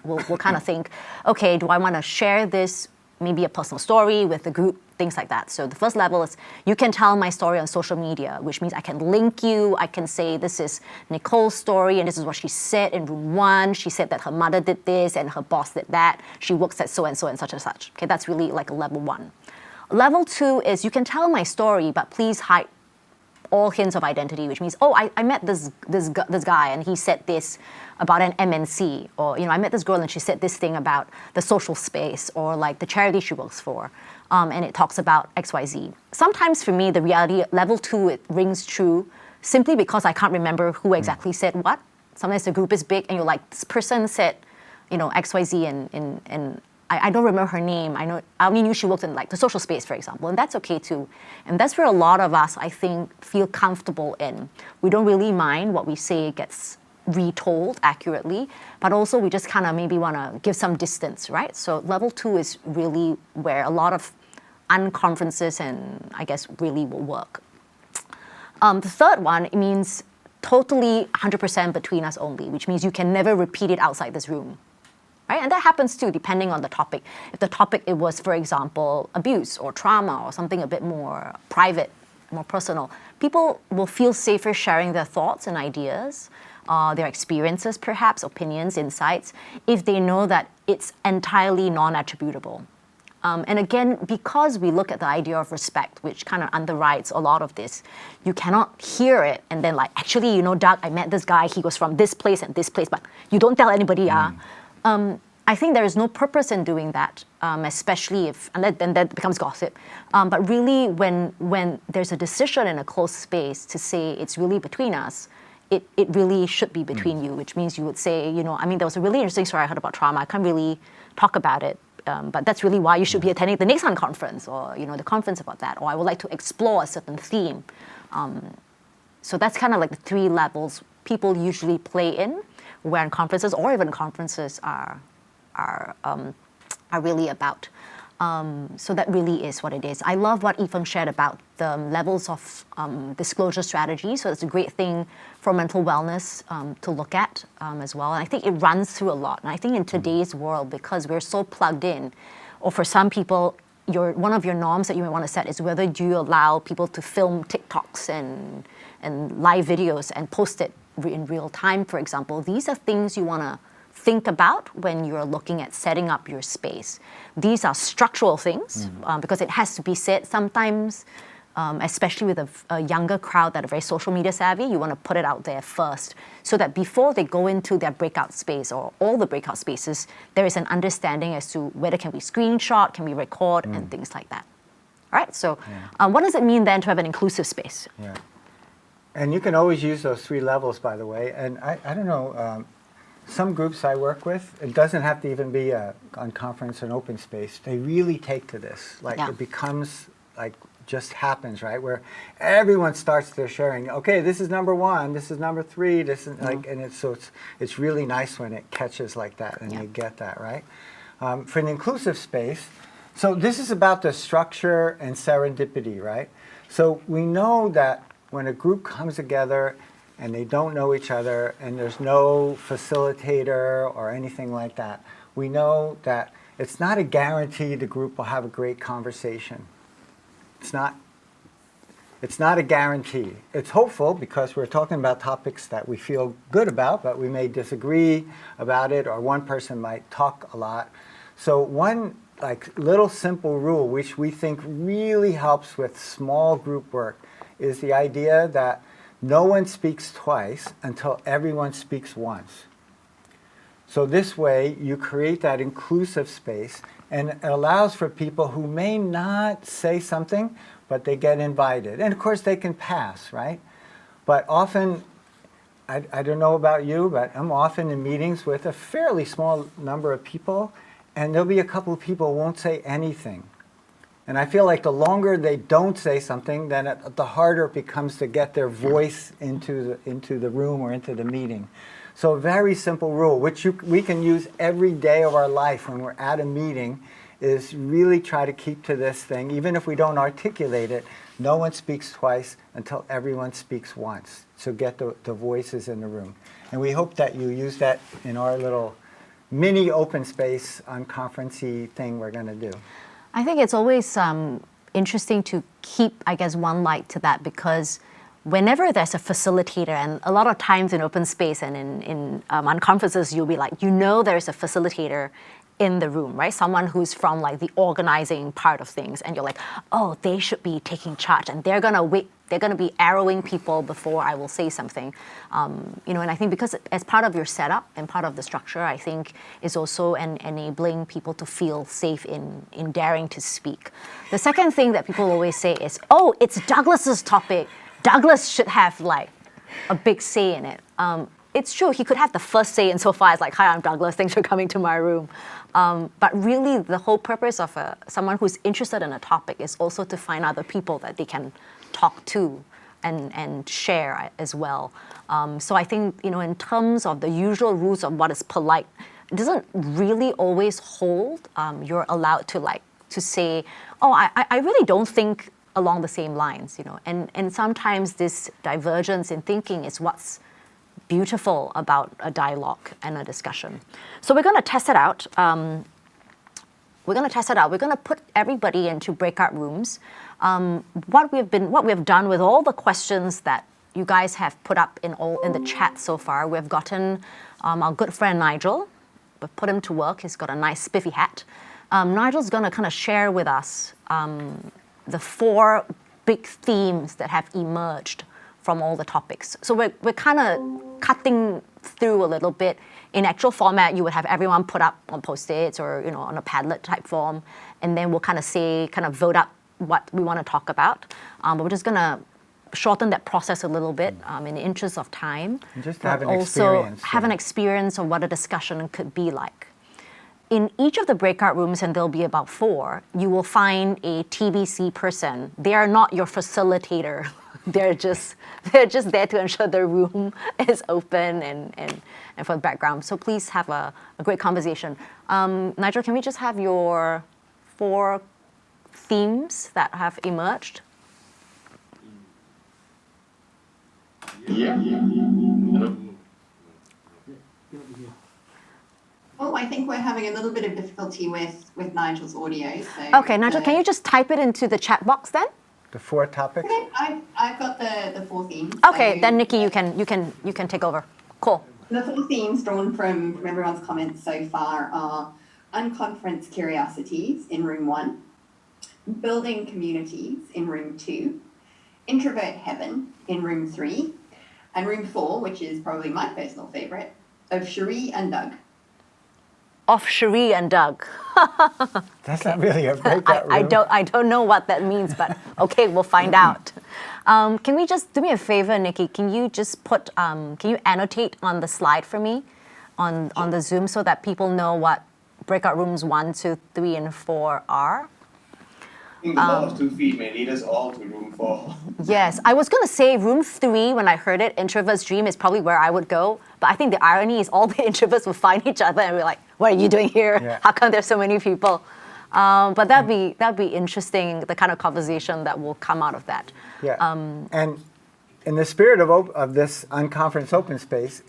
[SPEAKER 2] will kind of think, okay, do I want to share this, maybe a personal story with the group, things like that. So the first level is you can tell my story on social media, which means I can link you. I can say this is Nicole's story and this is what she said in room 1. She said that her mother did this and her boss did that. She works at so and so and such and such. Okay, that's really like a level 1. Level 2 is you can tell my story, but please hide all hints of identity, which means, oh, I met this guy and he said this about an MNC, or I met this girl and she said this thing about the social space or like the charity she works for, and it talks about XYZ. Sometimes for me, the reality level 2 it rings true simply because I can't remember who exactly said what. Sometimes the group is big and you're like, this person said, XYZ and I don't remember her name. I only knew she worked in like the social space, for example, and that's okay too. And that's where a lot of us, I think, feel comfortable in. We don't really mind what we say gets retold accurately, but also we just kind of maybe want to give some distance, right? So level 2 is really where a lot of UnConferences and I guess really will work. The third one, it means totally 100% between us only, which means you can never repeat it outside this room. Right? And that happens too, depending on the topic. If the topic it was, for example, abuse or trauma or something a bit more private, more personal, people will feel safer sharing their thoughts and ideas, their experiences perhaps, opinions, insights, if they know that it's entirely non-attributable. And again, because we look at the idea of respect, which kind of underwrites a lot of this, you cannot hear it and then like, actually, Doug, I met this guy, he was from this place and this place, but you don't tell anybody, I think there is no purpose in doing that, especially if, and then that becomes gossip. But really, when there's a decision in a closed space to say it's really between us, it really should be between you, which means you would say, there was a really interesting story I heard about trauma. I can't really talk about it, but that's really why you should be attending the next conference or, the conference about that. Or I would like to explore a certain theme. So that's kind of like the 3 levels people usually play in, where conferences or even conferences are really about. So that really is what it is. I love what Yifeng shared about the levels of disclosure strategy. So it's a great thing for mental wellness to look at as well. And I think it runs through a lot. And I think in today's world, because we're so plugged in, or for some people, one of your norms that you might want to set is whether do you allow people to film TikToks and live videos and post it in real time, for example. These are things you want to think about when you're looking at setting up your space. These are structural things because it has to be said sometimes, especially with a younger crowd that are very social media savvy, you want to put it out there first so that before they go into their breakout space or all the breakout spaces, there is an understanding as to whether can we screenshot, can we record, and things like that. All right, so what does it mean then to have an inclusive space?
[SPEAKER 1] Yeah. And you can always use those 3 levels, by the way. And I don't know, some groups I work with, it doesn't have to even be on conference and open space. They really take to this. Like it becomes like just happens, right? Where everyone starts their sharing. Okay, this is number 1. This is number 3. This is like, and it's really nice when it catches like that and you get that, right? For an inclusive space, So this is about the structure and serendipity, right? So we know that when a group comes together and they don't know each other and there's no facilitator or anything like that, we know that it's not a guarantee the group will have a great conversation. It's not a guarantee. It's hopeful because we're talking about topics that we feel good about, but we may disagree about it, or one person might talk a lot. So one little simple rule, which we think really helps with small group work, is the idea that no one speaks twice until everyone speaks once. So this way, you create that inclusive space, and it allows for people who may not say something, but they get invited. And of course, they can pass, right? But often, I don't know about you, but I'm often in meetings with a fairly small number of people, and there'll be a couple of people who won't say anything. And I feel like the longer they don't say something, then the harder it becomes to get their voice into the room or into the meeting. So a very simple rule, which we can use every day of our life when we're at a meeting, is really try to keep to this thing. Even if we don't articulate it, no one speaks twice until everyone speaks once. So get the voices in the room. And we hope that you use that in our little mini open space UnConference-y thing we're going to do.
[SPEAKER 2] I think it's always interesting to keep, I guess, one light to that, because whenever there's a facilitator, and a lot of times in open space and in UnConferences, you'll be like, there's a facilitator in the room, right? Someone who's from like the organizing part of things, and you're like, oh, they should be taking charge, and they're gonna be arrowing people before I will say something, and I think because as part of your setup and part of the structure, I think is also enabling people to feel safe in daring to speak. The second thing that people always say is, oh, it's Douglas's topic. Douglas should have like a big say in it. It's true, he could have the first say insofar as like, hi, I'm Douglas, thanks for coming to my room. But really the whole purpose of someone who's interested in a topic is also to find other people that they can talk to and share as well. So I think, in terms of the usual rules of what is polite, it doesn't really always hold. You're allowed to say, oh, I really don't think along the same lines, and sometimes this divergence in thinking is what's beautiful about a dialogue and a discussion. So we're going to test it out. We're going to put everybody into breakout rooms. What we've done with all the questions that you guys have put up in the chat so far, we've gotten our good friend Nigel. We've put him to work. He's got a nice spiffy hat. Nigel's going to kind of share with us the 4 big themes that have emerged from all the topics. So we're kind of cutting through a little bit. In actual format, you would have everyone put up on Post-its or on a Padlet type form, and then we'll kind of vote up what we want to talk about. But we're just going to shorten that process a little bit in the interest of time.
[SPEAKER 1] And just to have an
[SPEAKER 2] also
[SPEAKER 1] experience.
[SPEAKER 2] have an experience of what a discussion could be like. In each of the breakout rooms, and there'll be about 4, you will find a TBC person. They are not your facilitator. They're just there to ensure the room is open and for the background. So please have a great conversation. Nigel, can we just have your 4 themes that have emerged?
[SPEAKER 4] Yeah.
[SPEAKER 5] Oh, I think we're having a little bit of difficulty with Nigel's audio. So
[SPEAKER 2] Okay, Nigel, can you just type it into the chat box then?
[SPEAKER 1] The 4 topics?
[SPEAKER 5] Okay, I've got the 4 themes.
[SPEAKER 2] Okay,
[SPEAKER 5] so,
[SPEAKER 2] then Nikki, you can take over. Cool.
[SPEAKER 5] The 4 themes drawn from everyone's comments so far are UnConference curiosities in room 1, building communities in room 2, introvert heaven in room 3, and room 4, which is probably my personal favourite, of Cherie and Doug.
[SPEAKER 2] Of Cherie and Doug.
[SPEAKER 1] That's not really a breakout room.
[SPEAKER 2] I don't know what that means, but okay, we'll find out. Can we just do me a favor, Nikki? Can you just can you annotate on the slide for me on the Zoom so that people know what breakout rooms 1, 2, 3, and 4 are?
[SPEAKER 7] I think the law of 2 feet may lead us all to room 4.
[SPEAKER 2] Yes, I was going to say room 3 when I heard it, introvert's dream is probably where I would go. But I think the irony is all the introverts will find each other and we're like, what are you doing here?
[SPEAKER 1] Yeah.
[SPEAKER 2] How come there's so many people? But that'd be interesting, the kind of conversation that will come out of that.
[SPEAKER 1] Yeah. And in the spirit of this UnConference open space,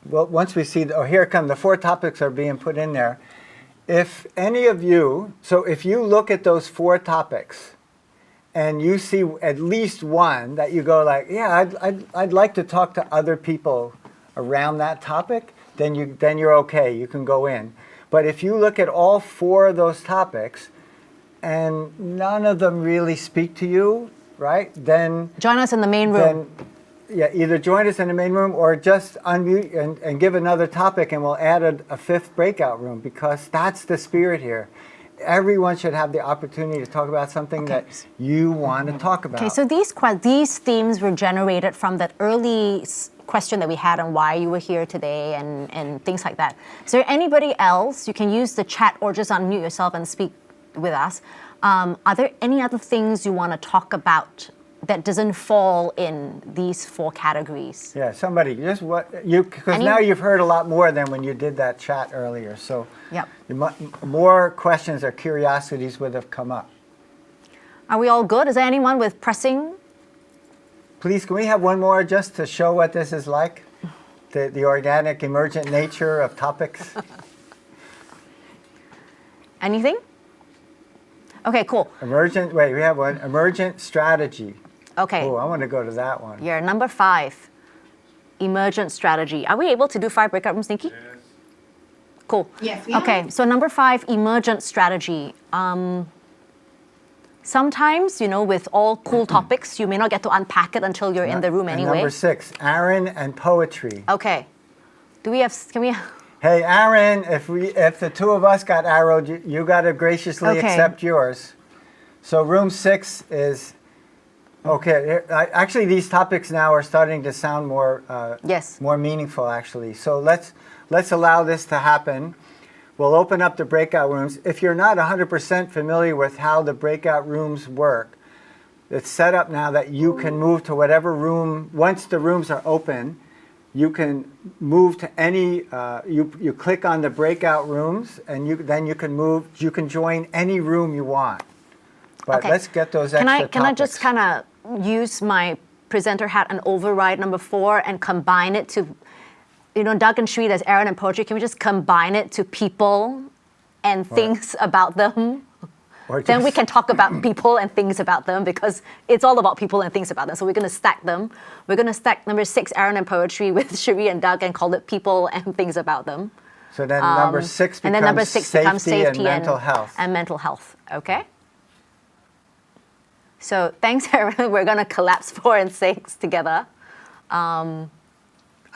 [SPEAKER 1] once we see, here come the 4 topics are being put in there. If any of you, so if you look at those 4 topics and you see at least one that you go like, yeah, I'd like to talk to other people around that topic, then you're okay, you can go in. But if you look at all 4 of those topics and none of them really speak to you, right, then
[SPEAKER 2] Join us in the main room.
[SPEAKER 1] yeah, either join us in the main room or just unmute and give another topic, and we'll add a 5th breakout room, because that's the spirit here. Everyone should have the opportunity to talk about something that you want to talk about.
[SPEAKER 2] Okay, so these themes were generated from that early question that we had on why you were here today and things like that. Is there anybody else? You can use the chat or just unmute yourself and speak with us. Are there any other things you want to talk about that doesn't fall in these 4 categories?
[SPEAKER 1] Yeah, somebody, just because now you've heard a lot more than when you did that chat earlier. So
[SPEAKER 2] Yep.
[SPEAKER 1] more questions or curiosities would have come up.
[SPEAKER 2] Are we all good? Is there anyone with pressing?
[SPEAKER 1] Please, can we have one more just to show what this is like? The organic, emergent nature of topics?
[SPEAKER 2] Anything? Okay, cool.
[SPEAKER 1] We have one. Emergent strategy.
[SPEAKER 2] Okay.
[SPEAKER 1] Oh, I want to go to that one.
[SPEAKER 2] Yeah, number 5, emergent strategy. Are we able to do 5 breakout rooms, Nikki? Yes. Cool.
[SPEAKER 5] Yes, we are.
[SPEAKER 2] Okay, so number 5, emergent strategy. Sometimes, with all cool topics, you may not get to unpack it until you're in the room
[SPEAKER 1] And
[SPEAKER 2] anyway.
[SPEAKER 1] number 6, Aaron and poetry.
[SPEAKER 2] Okay. Can we?
[SPEAKER 1] Hey, Aaron, if the 2 of us got arrowed, you got to graciously
[SPEAKER 2] Okay.
[SPEAKER 1] accept yours. So room 6 is, okay, actually these topics now are starting to sound more
[SPEAKER 2] Yes.
[SPEAKER 1] more meaningful, actually. So let's allow this to happen. We'll open up the breakout rooms. If you're not 100% familiar with how the breakout rooms work, it's set up now that you can move to whatever room. Once the rooms are open, you can move to any, you click on the breakout rooms, and then you can join any room you want. But
[SPEAKER 2] Okay.
[SPEAKER 1] let's get those extra topics.
[SPEAKER 2] Can I just kind of use my presenter hat and override number 4 and combine it to, Doug and Cherie, there's Aaron and poetry. Can we just combine it to people and things about them?
[SPEAKER 1] Or
[SPEAKER 2] Then we
[SPEAKER 1] just-
[SPEAKER 2] can talk about people and things about them, because it's all about people and things about them. So we're going to stack them. We're going to stack number 6, Aaron and poetry, with Cherie and Doug, and call it people and things about them.
[SPEAKER 1] So then number 6
[SPEAKER 2] And then number 6 becomes safety
[SPEAKER 1] and mental health.
[SPEAKER 2] And mental health. Okay. So thanks, Aaron. We're going to collapse 4 and 6 together.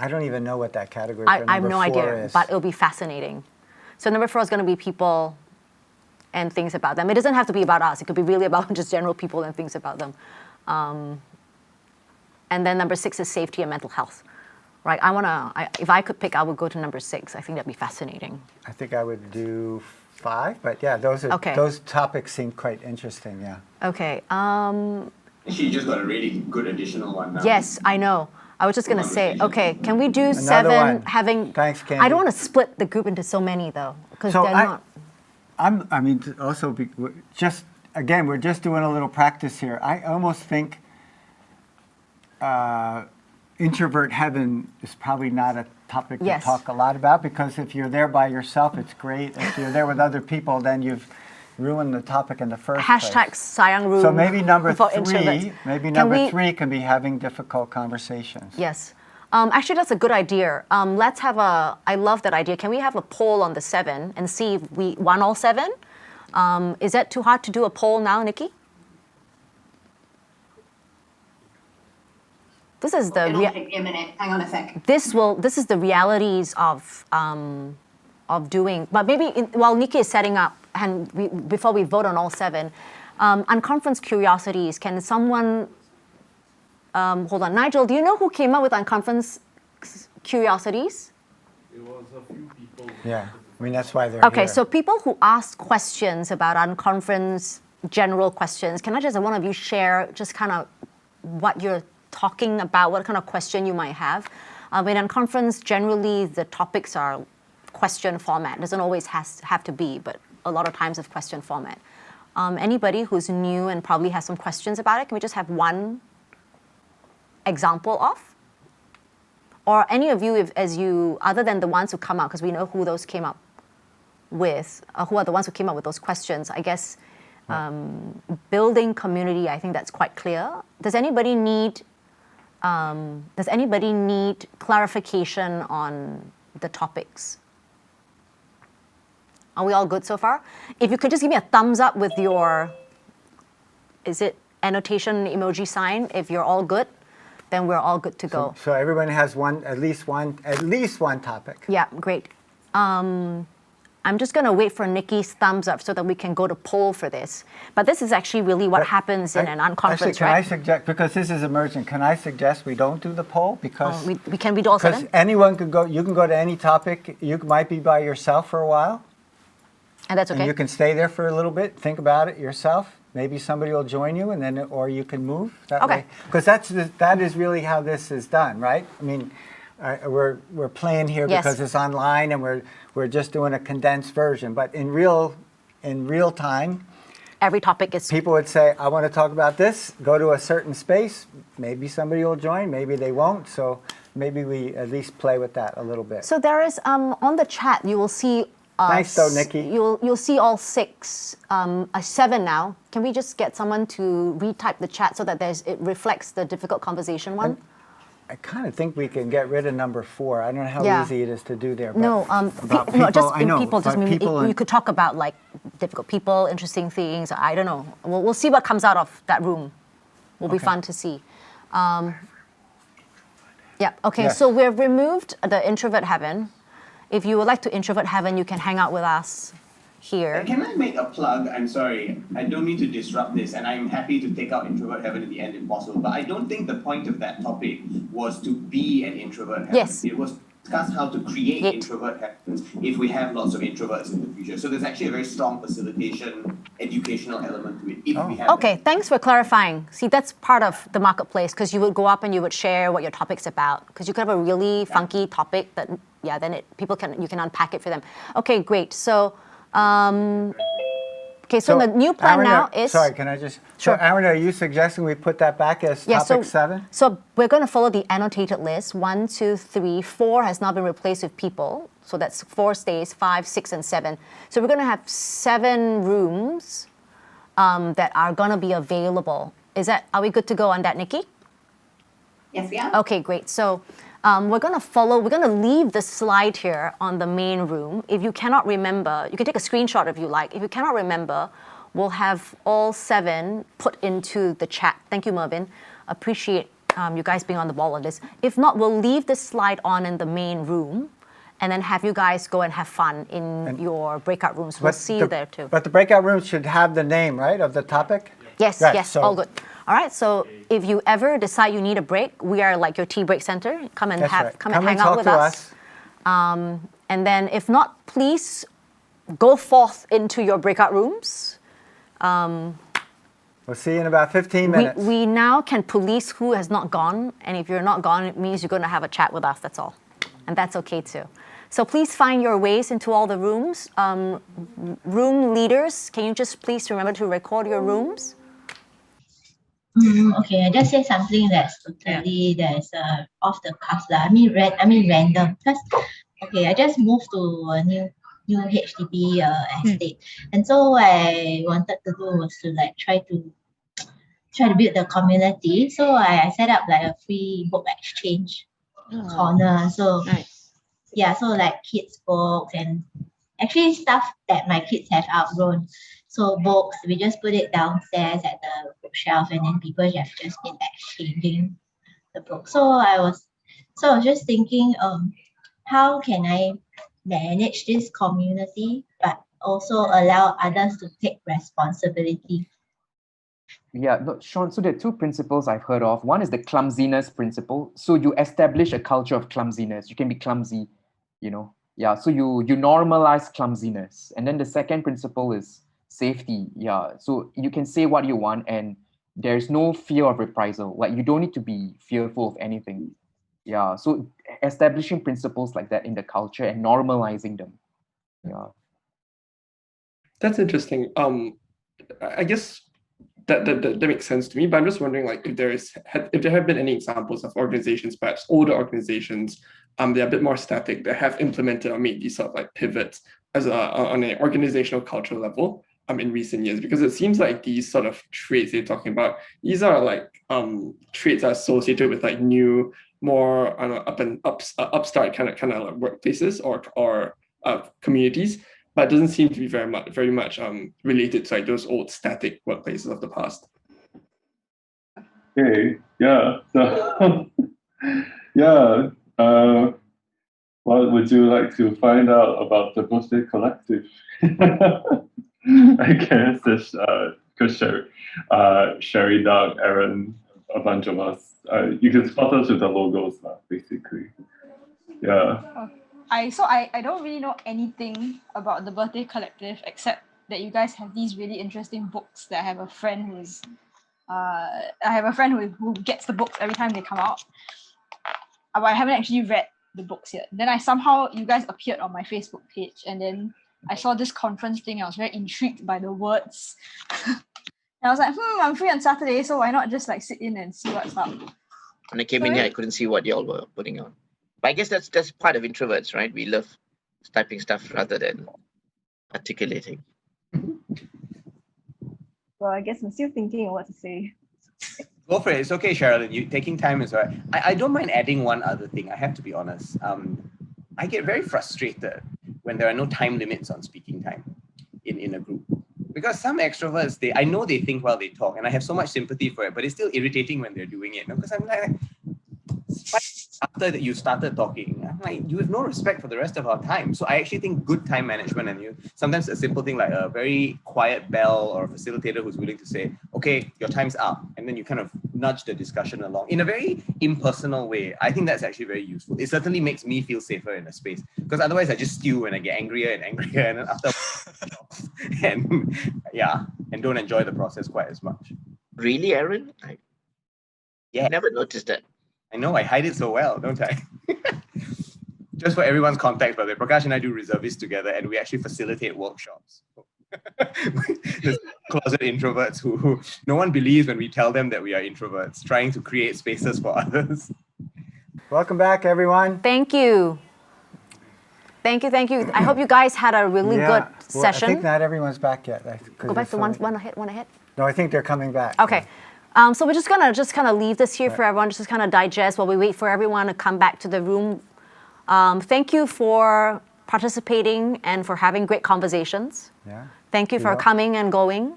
[SPEAKER 1] I don't even know what that category for
[SPEAKER 2] I have
[SPEAKER 1] number
[SPEAKER 2] no
[SPEAKER 1] 4
[SPEAKER 2] idea,
[SPEAKER 1] is.
[SPEAKER 2] but it'll be fascinating. So number 4 is going to be people and things about them. It doesn't have to be about us. It could be really about just general people and things about them. And then number 6 is safety and mental health. Right? If I could pick, I would go to number 6. I think that'd be fascinating.
[SPEAKER 1] I think I would do 5, but yeah,
[SPEAKER 2] Okay.
[SPEAKER 1] those topics seem quite interesting, yeah.
[SPEAKER 2] Okay.
[SPEAKER 7] She just got a really good additional one now.
[SPEAKER 2] Yes, I know. I was just going to say, okay, can we do
[SPEAKER 1] Another
[SPEAKER 2] 7
[SPEAKER 1] one.
[SPEAKER 2] having...
[SPEAKER 1] Thanks, Candy.
[SPEAKER 2] I don't want to split the group into so many, though, because
[SPEAKER 1] So
[SPEAKER 2] they're not...
[SPEAKER 1] We're just doing a little practice here. I almost think introvert heaven is probably not a topic to
[SPEAKER 2] Yes.
[SPEAKER 1] talk a lot about, because if you're there by yourself, it's great. If you're there with other people, then you've ruined the topic in the first
[SPEAKER 2] Hashtag
[SPEAKER 1] place.
[SPEAKER 2] Sayang Room
[SPEAKER 1] So maybe number
[SPEAKER 2] for
[SPEAKER 1] 3,
[SPEAKER 2] introverts.
[SPEAKER 1] 3 can be having difficult conversations.
[SPEAKER 2] Yes. Actually, that's a good idea. Let's have I love that idea. Can we have a poll on the 7 and see if we won all 7? Is that too hard to do a poll now, Nikki? This is the
[SPEAKER 5] It'll take me a minute. Hang on a sec.
[SPEAKER 2] this is the realities of doing. But maybe while Nikki is setting up, and before we vote on all 7, UnConference curiosities. Can someone hold on, Nigel? Do you know who came up with UnConference curiosities?
[SPEAKER 4] It was a few people.
[SPEAKER 1] Yeah, I mean, that's why they're
[SPEAKER 2] Okay,
[SPEAKER 1] here.
[SPEAKER 2] so people who ask questions about UnConference, general questions, can I just, one of you share just kind of what you're talking about, what kind of question you might have? In UnConference, generally the topics are question format. Doesn't always have to be, but a lot of times of question format. Anybody who's new and probably has some questions about it, can we just have one example of? Or any of you, other than the ones who come out, because we know who those came up with, who are the ones who came up with those questions, I guess, building community, I think that's quite clear. Does anybody need clarification on the topics? Are we all good so far? If you could just give me a thumbs up with your, is it annotation emoji sign? If you're all good, then we're all good to go.
[SPEAKER 1] So everyone has at least one topic.
[SPEAKER 2] Yeah, great. I'm just going to wait for Nikki's thumbs up so that we can go to poll for this. But this is actually really what happens in an unconference,
[SPEAKER 1] actually, can
[SPEAKER 2] right?
[SPEAKER 1] I suggest, because this is emergent, can I suggest we don't do the poll? Because
[SPEAKER 2] we can do all
[SPEAKER 1] because
[SPEAKER 2] seven?
[SPEAKER 1] anyone could go, you can go to any topic. You might be by yourself for a while.
[SPEAKER 2] And that's okay?
[SPEAKER 1] And you can stay there for a little bit, think about it yourself. Maybe somebody will join you, and then, or you can move that way. Because that is really how this is done, right? I mean, we're playing here because it's online, and we're just doing a condensed version. But in real time,
[SPEAKER 2] every topic is.
[SPEAKER 1] People would say, "I want to talk about this." Go to a certain space. Maybe somebody will join. Maybe they won't. So maybe we at least play with that a little bit.
[SPEAKER 2] So there is on the chat. You will see.
[SPEAKER 1] Thanks, though, Nikki.
[SPEAKER 2] You'll see all six, seven now. Can we just get someone to retype the chat so that it reflects the difficult conversation one?
[SPEAKER 1] I kind of think we can get rid of number 4. I don't know how easy it is to do there. But
[SPEAKER 2] No, people. Just
[SPEAKER 1] people
[SPEAKER 2] you could talk about like difficult people, interesting things. I don't know. We'll see what comes out of that room. Will be fun to see. Yeah. Okay.
[SPEAKER 1] Yes.
[SPEAKER 2] So we've removed the introvert heaven. If you would like to introvert heaven, you can hang out with us here.
[SPEAKER 7] Can I make a plug? I'm sorry, I don't mean to disrupt this, and I'm happy to take out introvert heaven at the end if possible, but I don't think the point of that topic was to be an introvert heaven.
[SPEAKER 2] Yes.
[SPEAKER 7] It was to discuss how to create introvert heavens if we have lots of introverts in the future. So there's actually a very strong facilitation, educational element to it if we have
[SPEAKER 2] Okay, thanks for clarifying. See, that's part of the marketplace, because you would go up and you would share what your topic's about, because you could have a really funky topic that, then you can unpack it for them. Okay, great. So, so the new plan now is...
[SPEAKER 1] Sorry, can I just...
[SPEAKER 2] Sure.
[SPEAKER 1] So, Aaron, are you suggesting we put that back as topic 7?
[SPEAKER 2] So we're going to follow the annotated list. 1, 2, 3, 4 has now been replaced with people. So that's 4 stays, 5, 6, and 7. So we're going to have 7 rooms that are going to be available. Are we good to go on that, Nikki?
[SPEAKER 5] Yes, we are.
[SPEAKER 2] Okay, great. So we're going to leave the slide here on the main room. If you cannot remember, you can take a screenshot if you like. If you cannot remember, we'll have all 7 put into the chat. Thank you, Mervyn. Appreciate you guys being on the ball on this. If not, we'll leave this slide on in the main room and then have you guys go and have fun in your breakout rooms. We'll see you there too.
[SPEAKER 1] But the breakout room should have the name, right, of the topic?
[SPEAKER 2] Yes,
[SPEAKER 1] right,
[SPEAKER 2] yes, all good. All right, so if you ever decide you need a break, we are like your tea break center. Come and hang out with us. And then if not, please go forth into your breakout rooms.
[SPEAKER 1] We'll see you in about 15 minutes.
[SPEAKER 2] We now can police who has not gone, and if you're not gone, it means you're going to have a chat with us, that's all. And that's okay too. So please find your ways into all the rooms. Room leaders, can you just please remember to record your rooms?
[SPEAKER 9] Okay, I just say something that's totally off the cuff. I mean random. Because I just moved to a new HDB estate, and so what I wanted to do was to like try to build the community. So I set up like a free book exchange corner. So so like kids' books and actually stuff that my kids have outgrown. So books, we just put it downstairs at the bookshelf, and then people have just been exchanging the books. So I was just thinking, how can I manage this community, but also allow others to take responsibility?
[SPEAKER 8] Yeah, no, Sean, so there are 2 principles I've heard of. One is the clumsiness principle. So you establish a culture of clumsiness. You can be clumsy, so you normalize clumsiness. And then the second principle is safety. So you can say what you want and there's no fear of reprisal. Like you don't need to be fearful of anything. So establishing principles like that in the culture and normalizing them.
[SPEAKER 10] That's interesting. I guess that makes sense to me, but I'm just wondering, like, if there have been any examples of organizations, perhaps older organizations, they're a bit more static, that have implemented or made these sort of like pivots on an organizational cultural level in recent years, because it seems like these sort of traits they're talking about, these are like traits are associated with like new, more upstart kind of like workplaces or communities, but it doesn't seem to be very much related to like those old static workplaces of the past.
[SPEAKER 11] Okay, yeah. So yeah. What would you like to find out about the Birthday Collective? I guess it's because Cherie, Doug, Aaron, a bunch of us. You can spot us with the logos, basically. Yeah.
[SPEAKER 12] I don't really know anything about the Birthday Collective except that you guys have these really interesting books that I have a friend who gets the books every time they come out. But I haven't actually read the books yet. Then you guys appeared on my Facebook page, and then I saw this conference thing. I was very intrigued by the words. And I was like, I'm free on Saturday, so why not just like sit in and see what's up?
[SPEAKER 13] When I came in here, I couldn't see what y'all were putting on. But I guess that's part of introverts, right? We love typing stuff rather than articulating.
[SPEAKER 3] Well, I guess I'm still thinking of what to say.
[SPEAKER 7] Go for it. It's okay, Sherilyn. You taking time is all right. I don't mind adding one other thing. I have to be honest. I get very frustrated when there are no time limits on speaking time in a group. Because some extroverts, I know they think while they talk, and I have so much sympathy for it, but it's still irritating when they're doing it. Because I'm like, after that you started talking, I'm like, you have no respect for the rest of our time. So I actually think good time management, and sometimes a simple thing like a very quiet bell or a facilitator who's willing to say, okay, your time's up, and then you kind of nudge the discussion along in a very impersonal way. I think that's actually very useful. It certainly makes me feel safer in a space, because otherwise I just stew and I get angrier and angrier, and then after and don't enjoy the process quite as much.
[SPEAKER 13] Really, Aaron? I never noticed that.
[SPEAKER 7] I know, I hide it so well, don't I? Just for everyone's context, by the way, Prakash and I do reservists together, and we actually facilitate workshops. There's closet introverts who no one believes when we tell them that we are introverts, trying to create spaces for others.
[SPEAKER 1] Welcome back, everyone.
[SPEAKER 2] Thank you. Thank you. I hope you guys had a really good session.
[SPEAKER 1] I think not everyone's back yet.
[SPEAKER 2] Go back to one ahead.
[SPEAKER 1] No, I think they're coming back.
[SPEAKER 2] Okay. So we're just gonna kind of leave this here for everyone, just to kind of digest while we wait for everyone to come back to the room. Thank you for participating and for having great conversations.
[SPEAKER 1] Yeah.
[SPEAKER 2] Thank you for coming and going.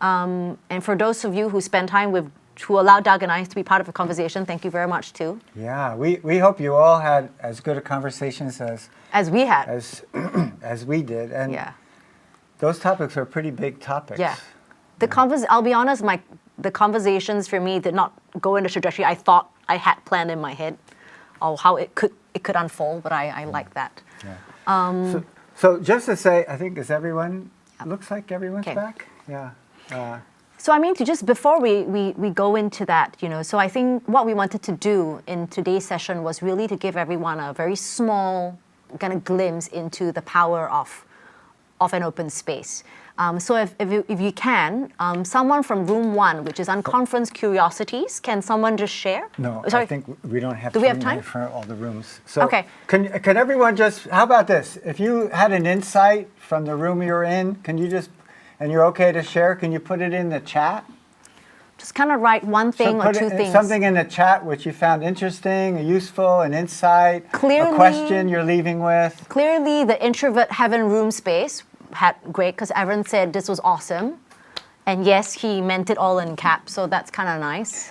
[SPEAKER 2] And for those of you who spend time who allowed Doug and I to be part of the conversation, thank you very much too.
[SPEAKER 1] Yeah, we hope you all had as good a conversations
[SPEAKER 2] as we had,
[SPEAKER 1] as we did, and those topics are pretty big topics.
[SPEAKER 2] Yeah, I'll be honest, the conversations for me did not go in the trajectory I thought I had planned in my head, or how it could unfold. But I like that.
[SPEAKER 1] Yeah. So just to say, I think looks like everyone's back. Yeah.
[SPEAKER 2] So I mean, before we go into that, so I think what we wanted to do in today's session was really to give everyone a very small kind of glimpse into the power of an open space. So if you can, someone from room 1, which is UnConference Curiosities, can someone just share?
[SPEAKER 1] No,
[SPEAKER 2] sorry.
[SPEAKER 1] I think we don't have
[SPEAKER 2] Do we have time
[SPEAKER 1] for all the rooms. So
[SPEAKER 2] okay.
[SPEAKER 1] Can everyone how about this? If you had an insight from the room you're in, and you're okay to share, can you put it in the chat?
[SPEAKER 2] Just kind of write one thing or two things.
[SPEAKER 1] Something in the chat which you found interesting, useful, an insight, a question you're leaving with. Clearly,
[SPEAKER 2] the introvert heaven room space had great, because Aaron said this was awesome. And yes, he meant it all in caps, so that's kind of nice.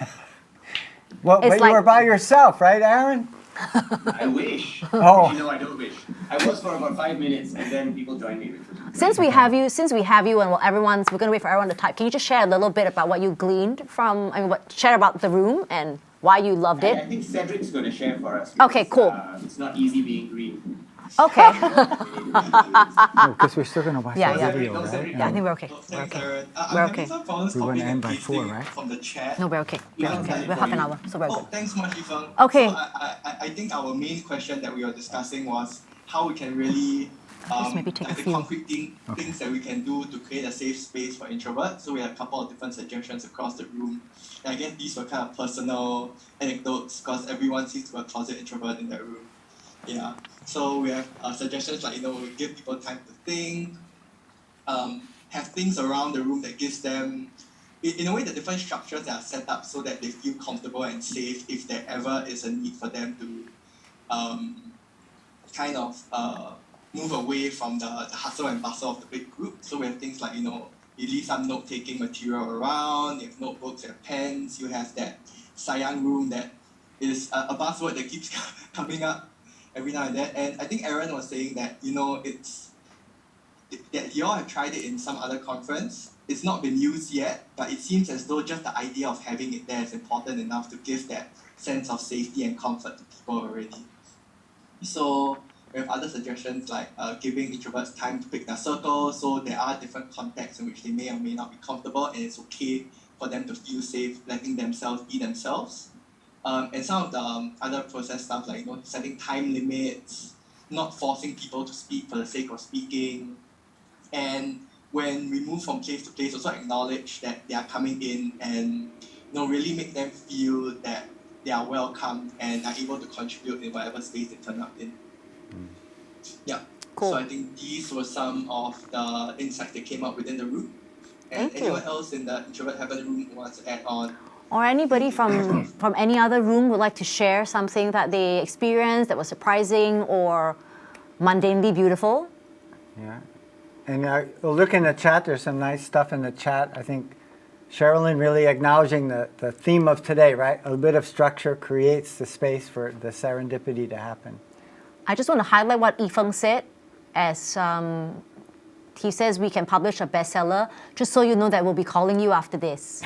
[SPEAKER 1] Well, but you were by yourself, right, Aaron?
[SPEAKER 7] I wish.
[SPEAKER 1] Oh.
[SPEAKER 7] No, I don't wish. I was for about 5 minutes, and then people joined me.
[SPEAKER 2] Since we have you, and we're going to wait for everyone to type, can you just share a little bit about what you gleaned from, share about the room and why you loved it?
[SPEAKER 7] I think Cedric's going to share for us.
[SPEAKER 2] Okay, cool.
[SPEAKER 7] It's not easy being green.
[SPEAKER 2] Okay.
[SPEAKER 1] Because we're still going to watch the video, right?
[SPEAKER 2] Yeah, I think we're okay. We're okay.
[SPEAKER 1] We want to end by 4, right?
[SPEAKER 14] From the chat.
[SPEAKER 2] No, we're okay. We're half an hour, so we're good.
[SPEAKER 14] Thanks so much, Yifeng.
[SPEAKER 2] Okay.
[SPEAKER 14] So I think our main question that we were discussing was how we can really
[SPEAKER 2] Let's maybe take
[SPEAKER 14] like
[SPEAKER 2] a
[SPEAKER 14] the
[SPEAKER 2] few.
[SPEAKER 14] concrete things that we can do to create a safe space for introverts. So we have a couple of different suggestions across the room. And I guess these were kind of personal anecdotes because everyone seems to be a closet introvert in their room. Yeah. So we have suggestions like, give people time to think, have things around the room that gives them, in a way, the different structures that are set up so that they feel comfortable and safe if there ever is a need for them to move away from the hustle and bustle of the big group. So we have things like, you leave some note-taking material around, you have notebooks, you have pens, you have that sayang room that is a buzzword that keeps coming up every now and then. And I think Aaron was saying that, that you all have tried it in some other conference. It's not been used yet, but it seems as though just the idea of having it there is important enough to give that sense of safety and comfort to people already. So we have other suggestions like giving introverts time to pick their circle, so there are different contexts in which they may or may not be comfortable, and it's okay for them to feel safe, letting themselves be themselves. And some of the other process stuff like setting time limits, not forcing people to speak for the sake of speaking, and when we move from place to place, also acknowledge that they are coming in and really make them feel that they are welcome and are able to contribute in whatever space they turn up in. Yeah.
[SPEAKER 2] Cool.
[SPEAKER 14] So I think these were some of the insights that came up within the room. And
[SPEAKER 2] Thank you.
[SPEAKER 14] anyone else in the Introvert Heaven room who wants to add on?
[SPEAKER 2] Or anybody from any other room would like to share something that they experienced that was surprising or mundanely beautiful?
[SPEAKER 1] Yeah. And we'll look in the chat. There's some nice stuff in the chat. I think Sherilyn really acknowledging the theme of today, right? A bit of structure creates the space for the serendipity to happen.
[SPEAKER 2] I just want to highlight what Yifeng said as he says we can publish a bestseller, just so you know that we'll be calling you after this.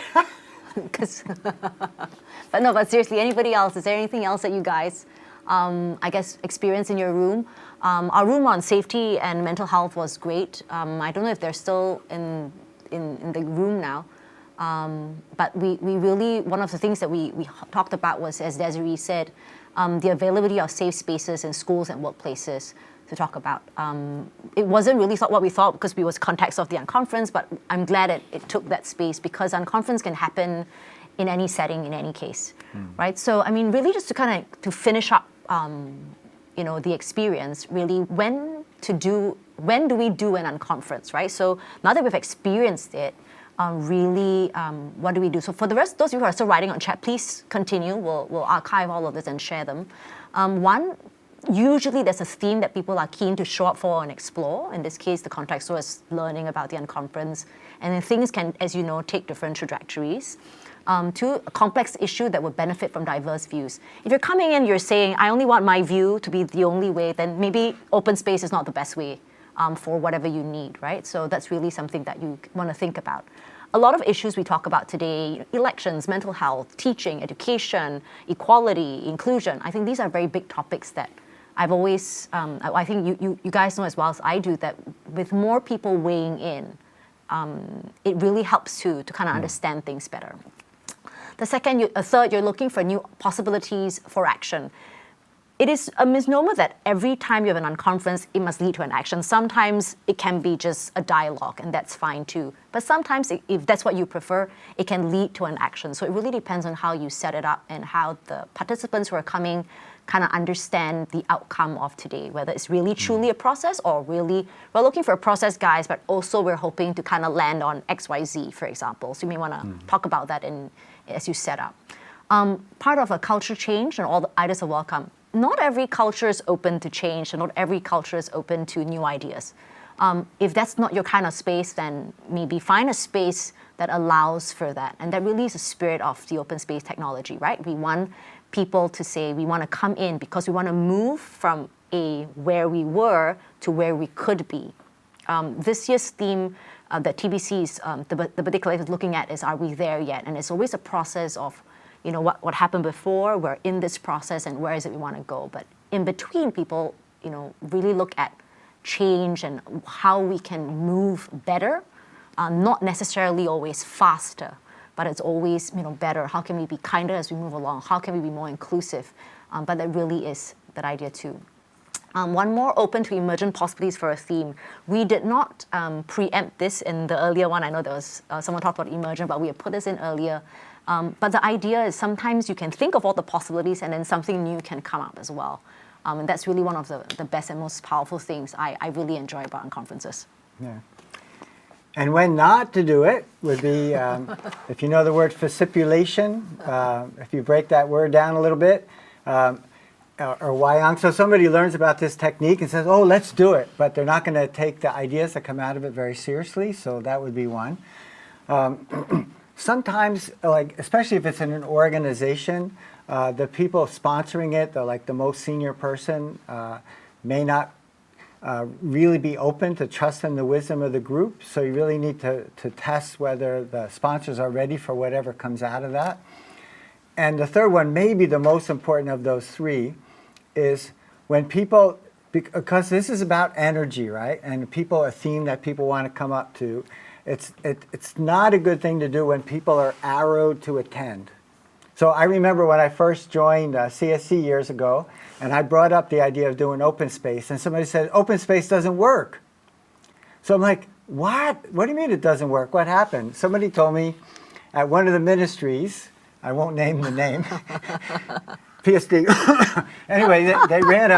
[SPEAKER 2] But seriously, anybody else? Is there anything else that you guys, I guess, experience in your room? Our room on safety and mental health was great. I don't know if they're still in the room now. But we really, one of the things that we talked about was, as Desiree said, the availability of safe spaces in schools and workplaces to talk about. It wasn't really what we thought because we was context of the UnConference, but I'm glad it took that space because UnConference can happen in any setting, in any case, right? So, I mean, really just to finish up, the experience, really, when do we do an UnConference, right? So now that we've experienced it, what do we do? So for the rest, those of you who are still writing on chat, please continue. We'll archive all of this and share them. Usually there's a theme that people are keen to show up for and explore. In this case, the context was learning about the UnConference. And then things can, as you know, take different trajectories. To a complex issue that would benefit from diverse views. If you're coming in, you're saying, I only want my view to be the only way, then maybe open space is not the best way for whatever you need, right? So that's really something that you want to think about. A lot of issues we talk about today, elections, mental health, teaching, education, equality, inclusion, I think these are very big topics that I've always, I think you guys know as well as I do that with more people weighing in, it really helps to kind of understand things better. The third, you're looking for new possibilities for action. It is a misnomer that every time you have an UnConference, it must lead to an action. Sometimes it can be just a dialogue, and that's fine too. But sometimes, if that's what you prefer, it can lead to an action. So it really depends on how you set it up and how the participants who are coming kind of understand the outcome of today, whether it's really truly a process or really, we're looking for a process, guys, but also we're hoping to kind of land on XYZ, for example. So you may want to talk about that as you set up. Part of a culture change, and all the ideas are welcome. Not every culture is open to change, and not every culture is open to new ideas. If that's not your kind of space, then maybe find a space that allows for that. And that really is the spirit of the open space technology, right? We want people to say we want to come in because we want to move from where we were to where we could be. This year's theme that TBC is, the Birthday Collective is looking at is, are we there yet? And it's always a process of what happened before, we're in this process, and where is it we want to go. But in between, people, really look at change and how we can move better, not necessarily always faster, but it's always, better. How can we be kinder as we move along? How can we be more inclusive? But that really is that idea too. One more, open to emergent possibilities for a theme. We did not preempt this in the earlier one. I know there was someone talked about emergent, but we had put this in earlier. But the idea is sometimes you can think of all the possibilities and then something new can come up as well. And that's really one of the best and most powerful things I really enjoy about conferences.
[SPEAKER 1] Yeah. And when not to do it would be, if you know the word facipulation, if you break that word down a little bit, or wayang. So somebody learns about this technique and says, oh, let's do it. But they're not going to take the ideas that come out of it very seriously. So that would be one. Sometimes, like especially if it's in an organization, the people sponsoring it, the most senior person, may not really be open to trust in the wisdom of the group. So you really need to test whether the sponsors are ready for whatever comes out of that. And the third one, maybe the most important of those three, is when people, because this is about energy, right? And people, a theme that people want to come up to, it's not a good thing to do when people are arrowed to attend. So I remember when I first joined CSC years ago, and I brought up the idea of doing open space, and somebody said, open space doesn't work. So I'm like, what? What do you mean it doesn't work? What happened? Somebody told me at one of the ministries, I won't name the name, PSD. Anyway, they ran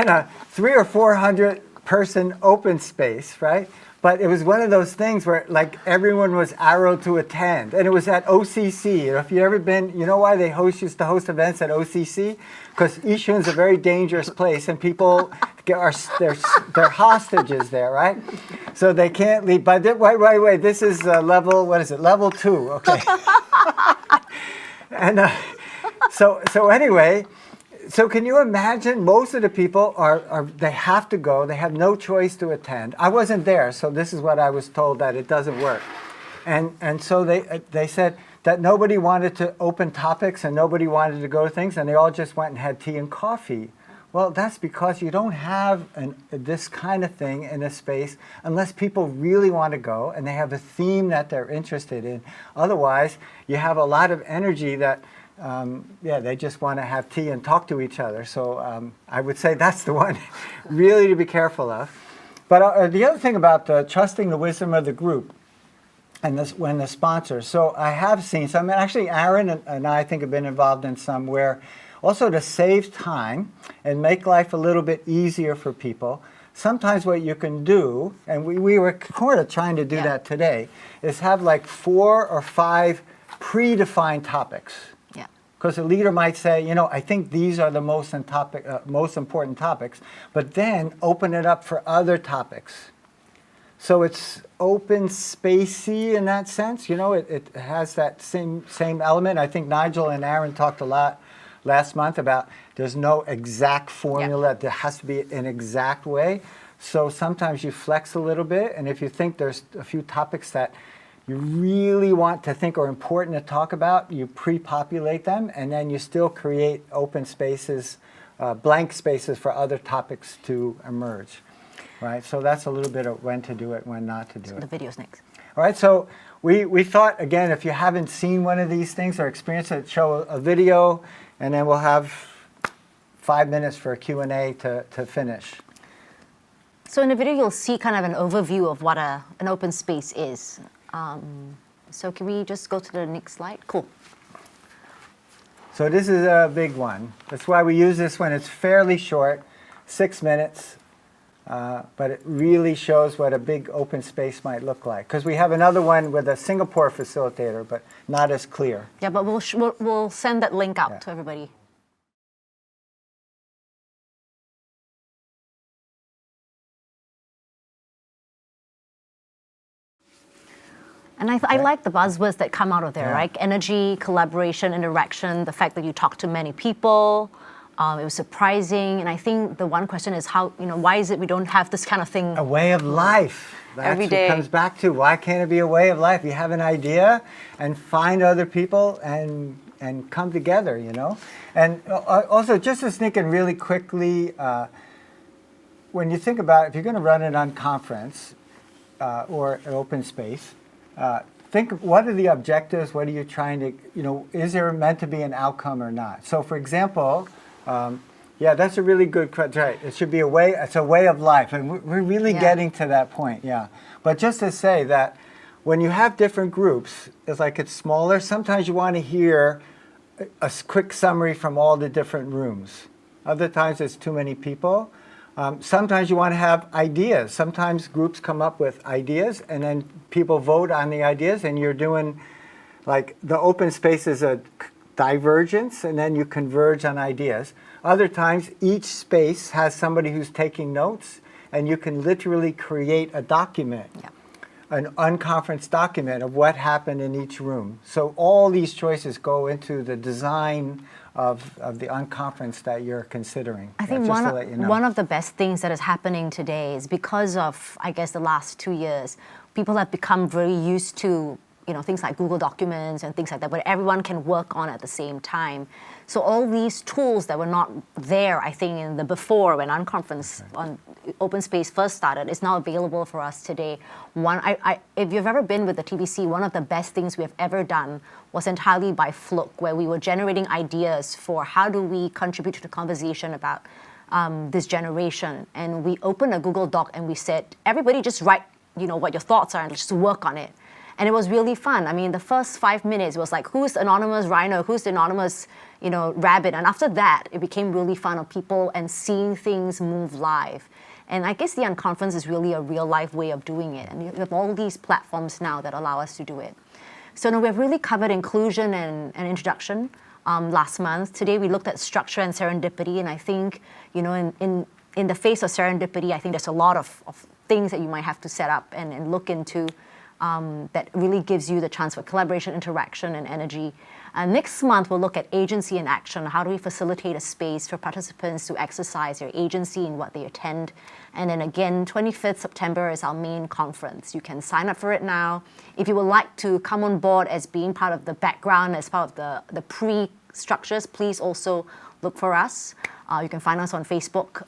[SPEAKER 1] a 300 or 400 person open space, right? But it was one of those things where like everyone was arrowed to attend, and it was at OCC. If you've ever been, you know why they used to host events at OCC? Because Yishun's a very dangerous place, and people they're hostages there, right? So they can't leave. But wait, this is level, what is it? Level 2, okay. And so anyway, so can you imagine most of the people they have to go, they have no choice to attend. I wasn't there, so this is what I was told, that it doesn't work. And so they said that nobody wanted to open topics and nobody wanted to go to things, and they all just went and had tea and coffee. Well, that's because you don't have this kind of thing in a space unless people really want to go and they have a theme that they're interested in. Otherwise, you have a lot of energy that, they just want to have tea and talk to each other. So I would say that's the one really to be careful of. But the other thing about trusting the wisdom of the group and when the sponsors. So I have seen some, actually Aaron and I think have been involved in some where also to save time and make life a little bit easier for people, sometimes what you can do, and we were kind of trying to do that today, is have like 4 or 5 predefined topics.
[SPEAKER 2] Yeah.
[SPEAKER 1] Because a leader might say, I think these are the most important topics, but then open it up for other topics. So it's open spacey in that sense. It has that same element. I think Nigel and Aaron talked a lot last month about there's no exact formula. There has to be an exact way. So sometimes you flex a little bit, and if you think there's a few topics that you really want to think are important to talk about, you pre-populate them, and then you still create open spaces, blank spaces for other topics to emerge. Right? So that's a little bit of when to do it, when not to do it.
[SPEAKER 2] The video's next.
[SPEAKER 1] All right, so we thought, again, if you haven't seen one of these things or experienced it, show a video, and then we'll have 5 minutes for a Q&A to finish.
[SPEAKER 2] So in the video, you'll see kind of an overview of what an open space is. So can we just go to the next slide? Cool.
[SPEAKER 1] So this is a big one. That's why we use this when it's fairly short, 6 minutes. But it really shows what a big open space might look like. Because we have another one with a Singapore facilitator, but not as clear.
[SPEAKER 2] Yeah, but we'll send that link out to everybody. And I like the buzzwords that come out of there, right? Energy, collaboration, interaction, the fact that you talk to many people. It was surprising, and I think the one question is why is it we don't have this kind of thing?
[SPEAKER 1] A way of life. That's
[SPEAKER 2] every day.
[SPEAKER 1] What it comes back to. Why can't it be a way of life? You have an idea and find other people and come together, And also, just to sneak in really quickly, when you think about if you're going to run an UnConference or an open space, think of what are the objectives, what are you trying to, is there meant to be an outcome or not? So for example, Yeah, that's a really good question. Right. It should be a way, it's a way of life. And we're really
[SPEAKER 2] Yeah.
[SPEAKER 1] getting to that point, yeah. But just to say that when you have different groups, it's like it's smaller. Sometimes you want to hear a quick summary from all the different rooms. Other times it's too many people. Sometimes you want to have ideas. Sometimes groups come up with ideas and then people vote on the ideas and you're doing, like the open space is a divergence and then you converge on ideas. Other times each space has somebody who's taking notes and you can literally create a document.
[SPEAKER 2] Yeah.
[SPEAKER 1] An UnConference document of what happened in each room. So all these choices go into the design of the UnConference that you're considering.
[SPEAKER 2] I think
[SPEAKER 1] just to let you know.
[SPEAKER 2] one of the best things that is happening today is because of, I guess, the last 2 years, people have become very used to things like Google Documents and things like that, where everyone can work on at the same time. So all these tools that were not there, I think, in the before when UnConference on Open Space first started, is now available for us today. If you've ever been with the TBC, one of the best things we have ever done was entirely by Fluke, where we were generating ideas for how do we contribute to the conversation about this generation. And we opened a Google Doc and we said, everybody just write, what your thoughts are and just work on it. And it was really fun. I mean, the first 5 minutes was like, who's the anonymous rhino? Who's the anonymous, rabbit? And after that, it became really fun of people and seeing things move live. And I guess the UnConference is really a real life way of doing it. And you have all these platforms now that allow us to do it. So now we've really covered inclusion and introduction last month. Today we looked at structure and serendipity. And I think, in the face of serendipity, I think there's a lot of things that you might have to set up and look into. That really gives you the chance for collaboration, interaction, and energy. Next month, we'll look at agency and action. How do we facilitate a space for participants to exercise their agency in what they attend? And then again, 25th September is our main conference. You can sign up for it now. If you would like to come on board as being part of the background, as part of the pre-structures, please also look for us. You can find us on Facebook.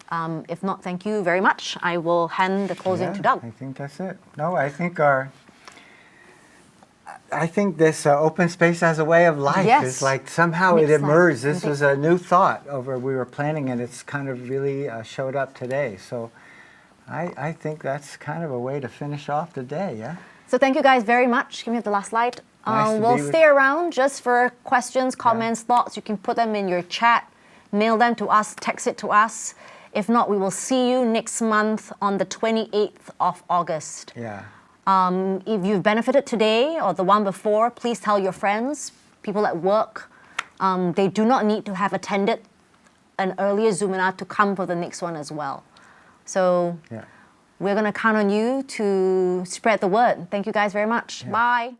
[SPEAKER 2] If not, thank you very much. I will hand the closing to Doug.
[SPEAKER 1] I think that's it. No, I think this open space as a way of life is like somehow it emerged. This was a new thought we were planning and it's kind of really showed up today. So I think that's kind of a way to finish off the day, yeah?
[SPEAKER 2] So thank you guys very much. Give me the last slide. We'll stay around just for questions, comments, thoughts. You can put them in your chat, mail them to us, text it to us. If not, we will see you next month on the 28th of August.
[SPEAKER 1] Yeah.
[SPEAKER 2] If you've benefited today or the one before, please tell your friends, people at work. They do not need to have attended an earlier Zoominar to come for the next one as well. So we're going to count on you to spread the word. Thank you guys very much. Bye.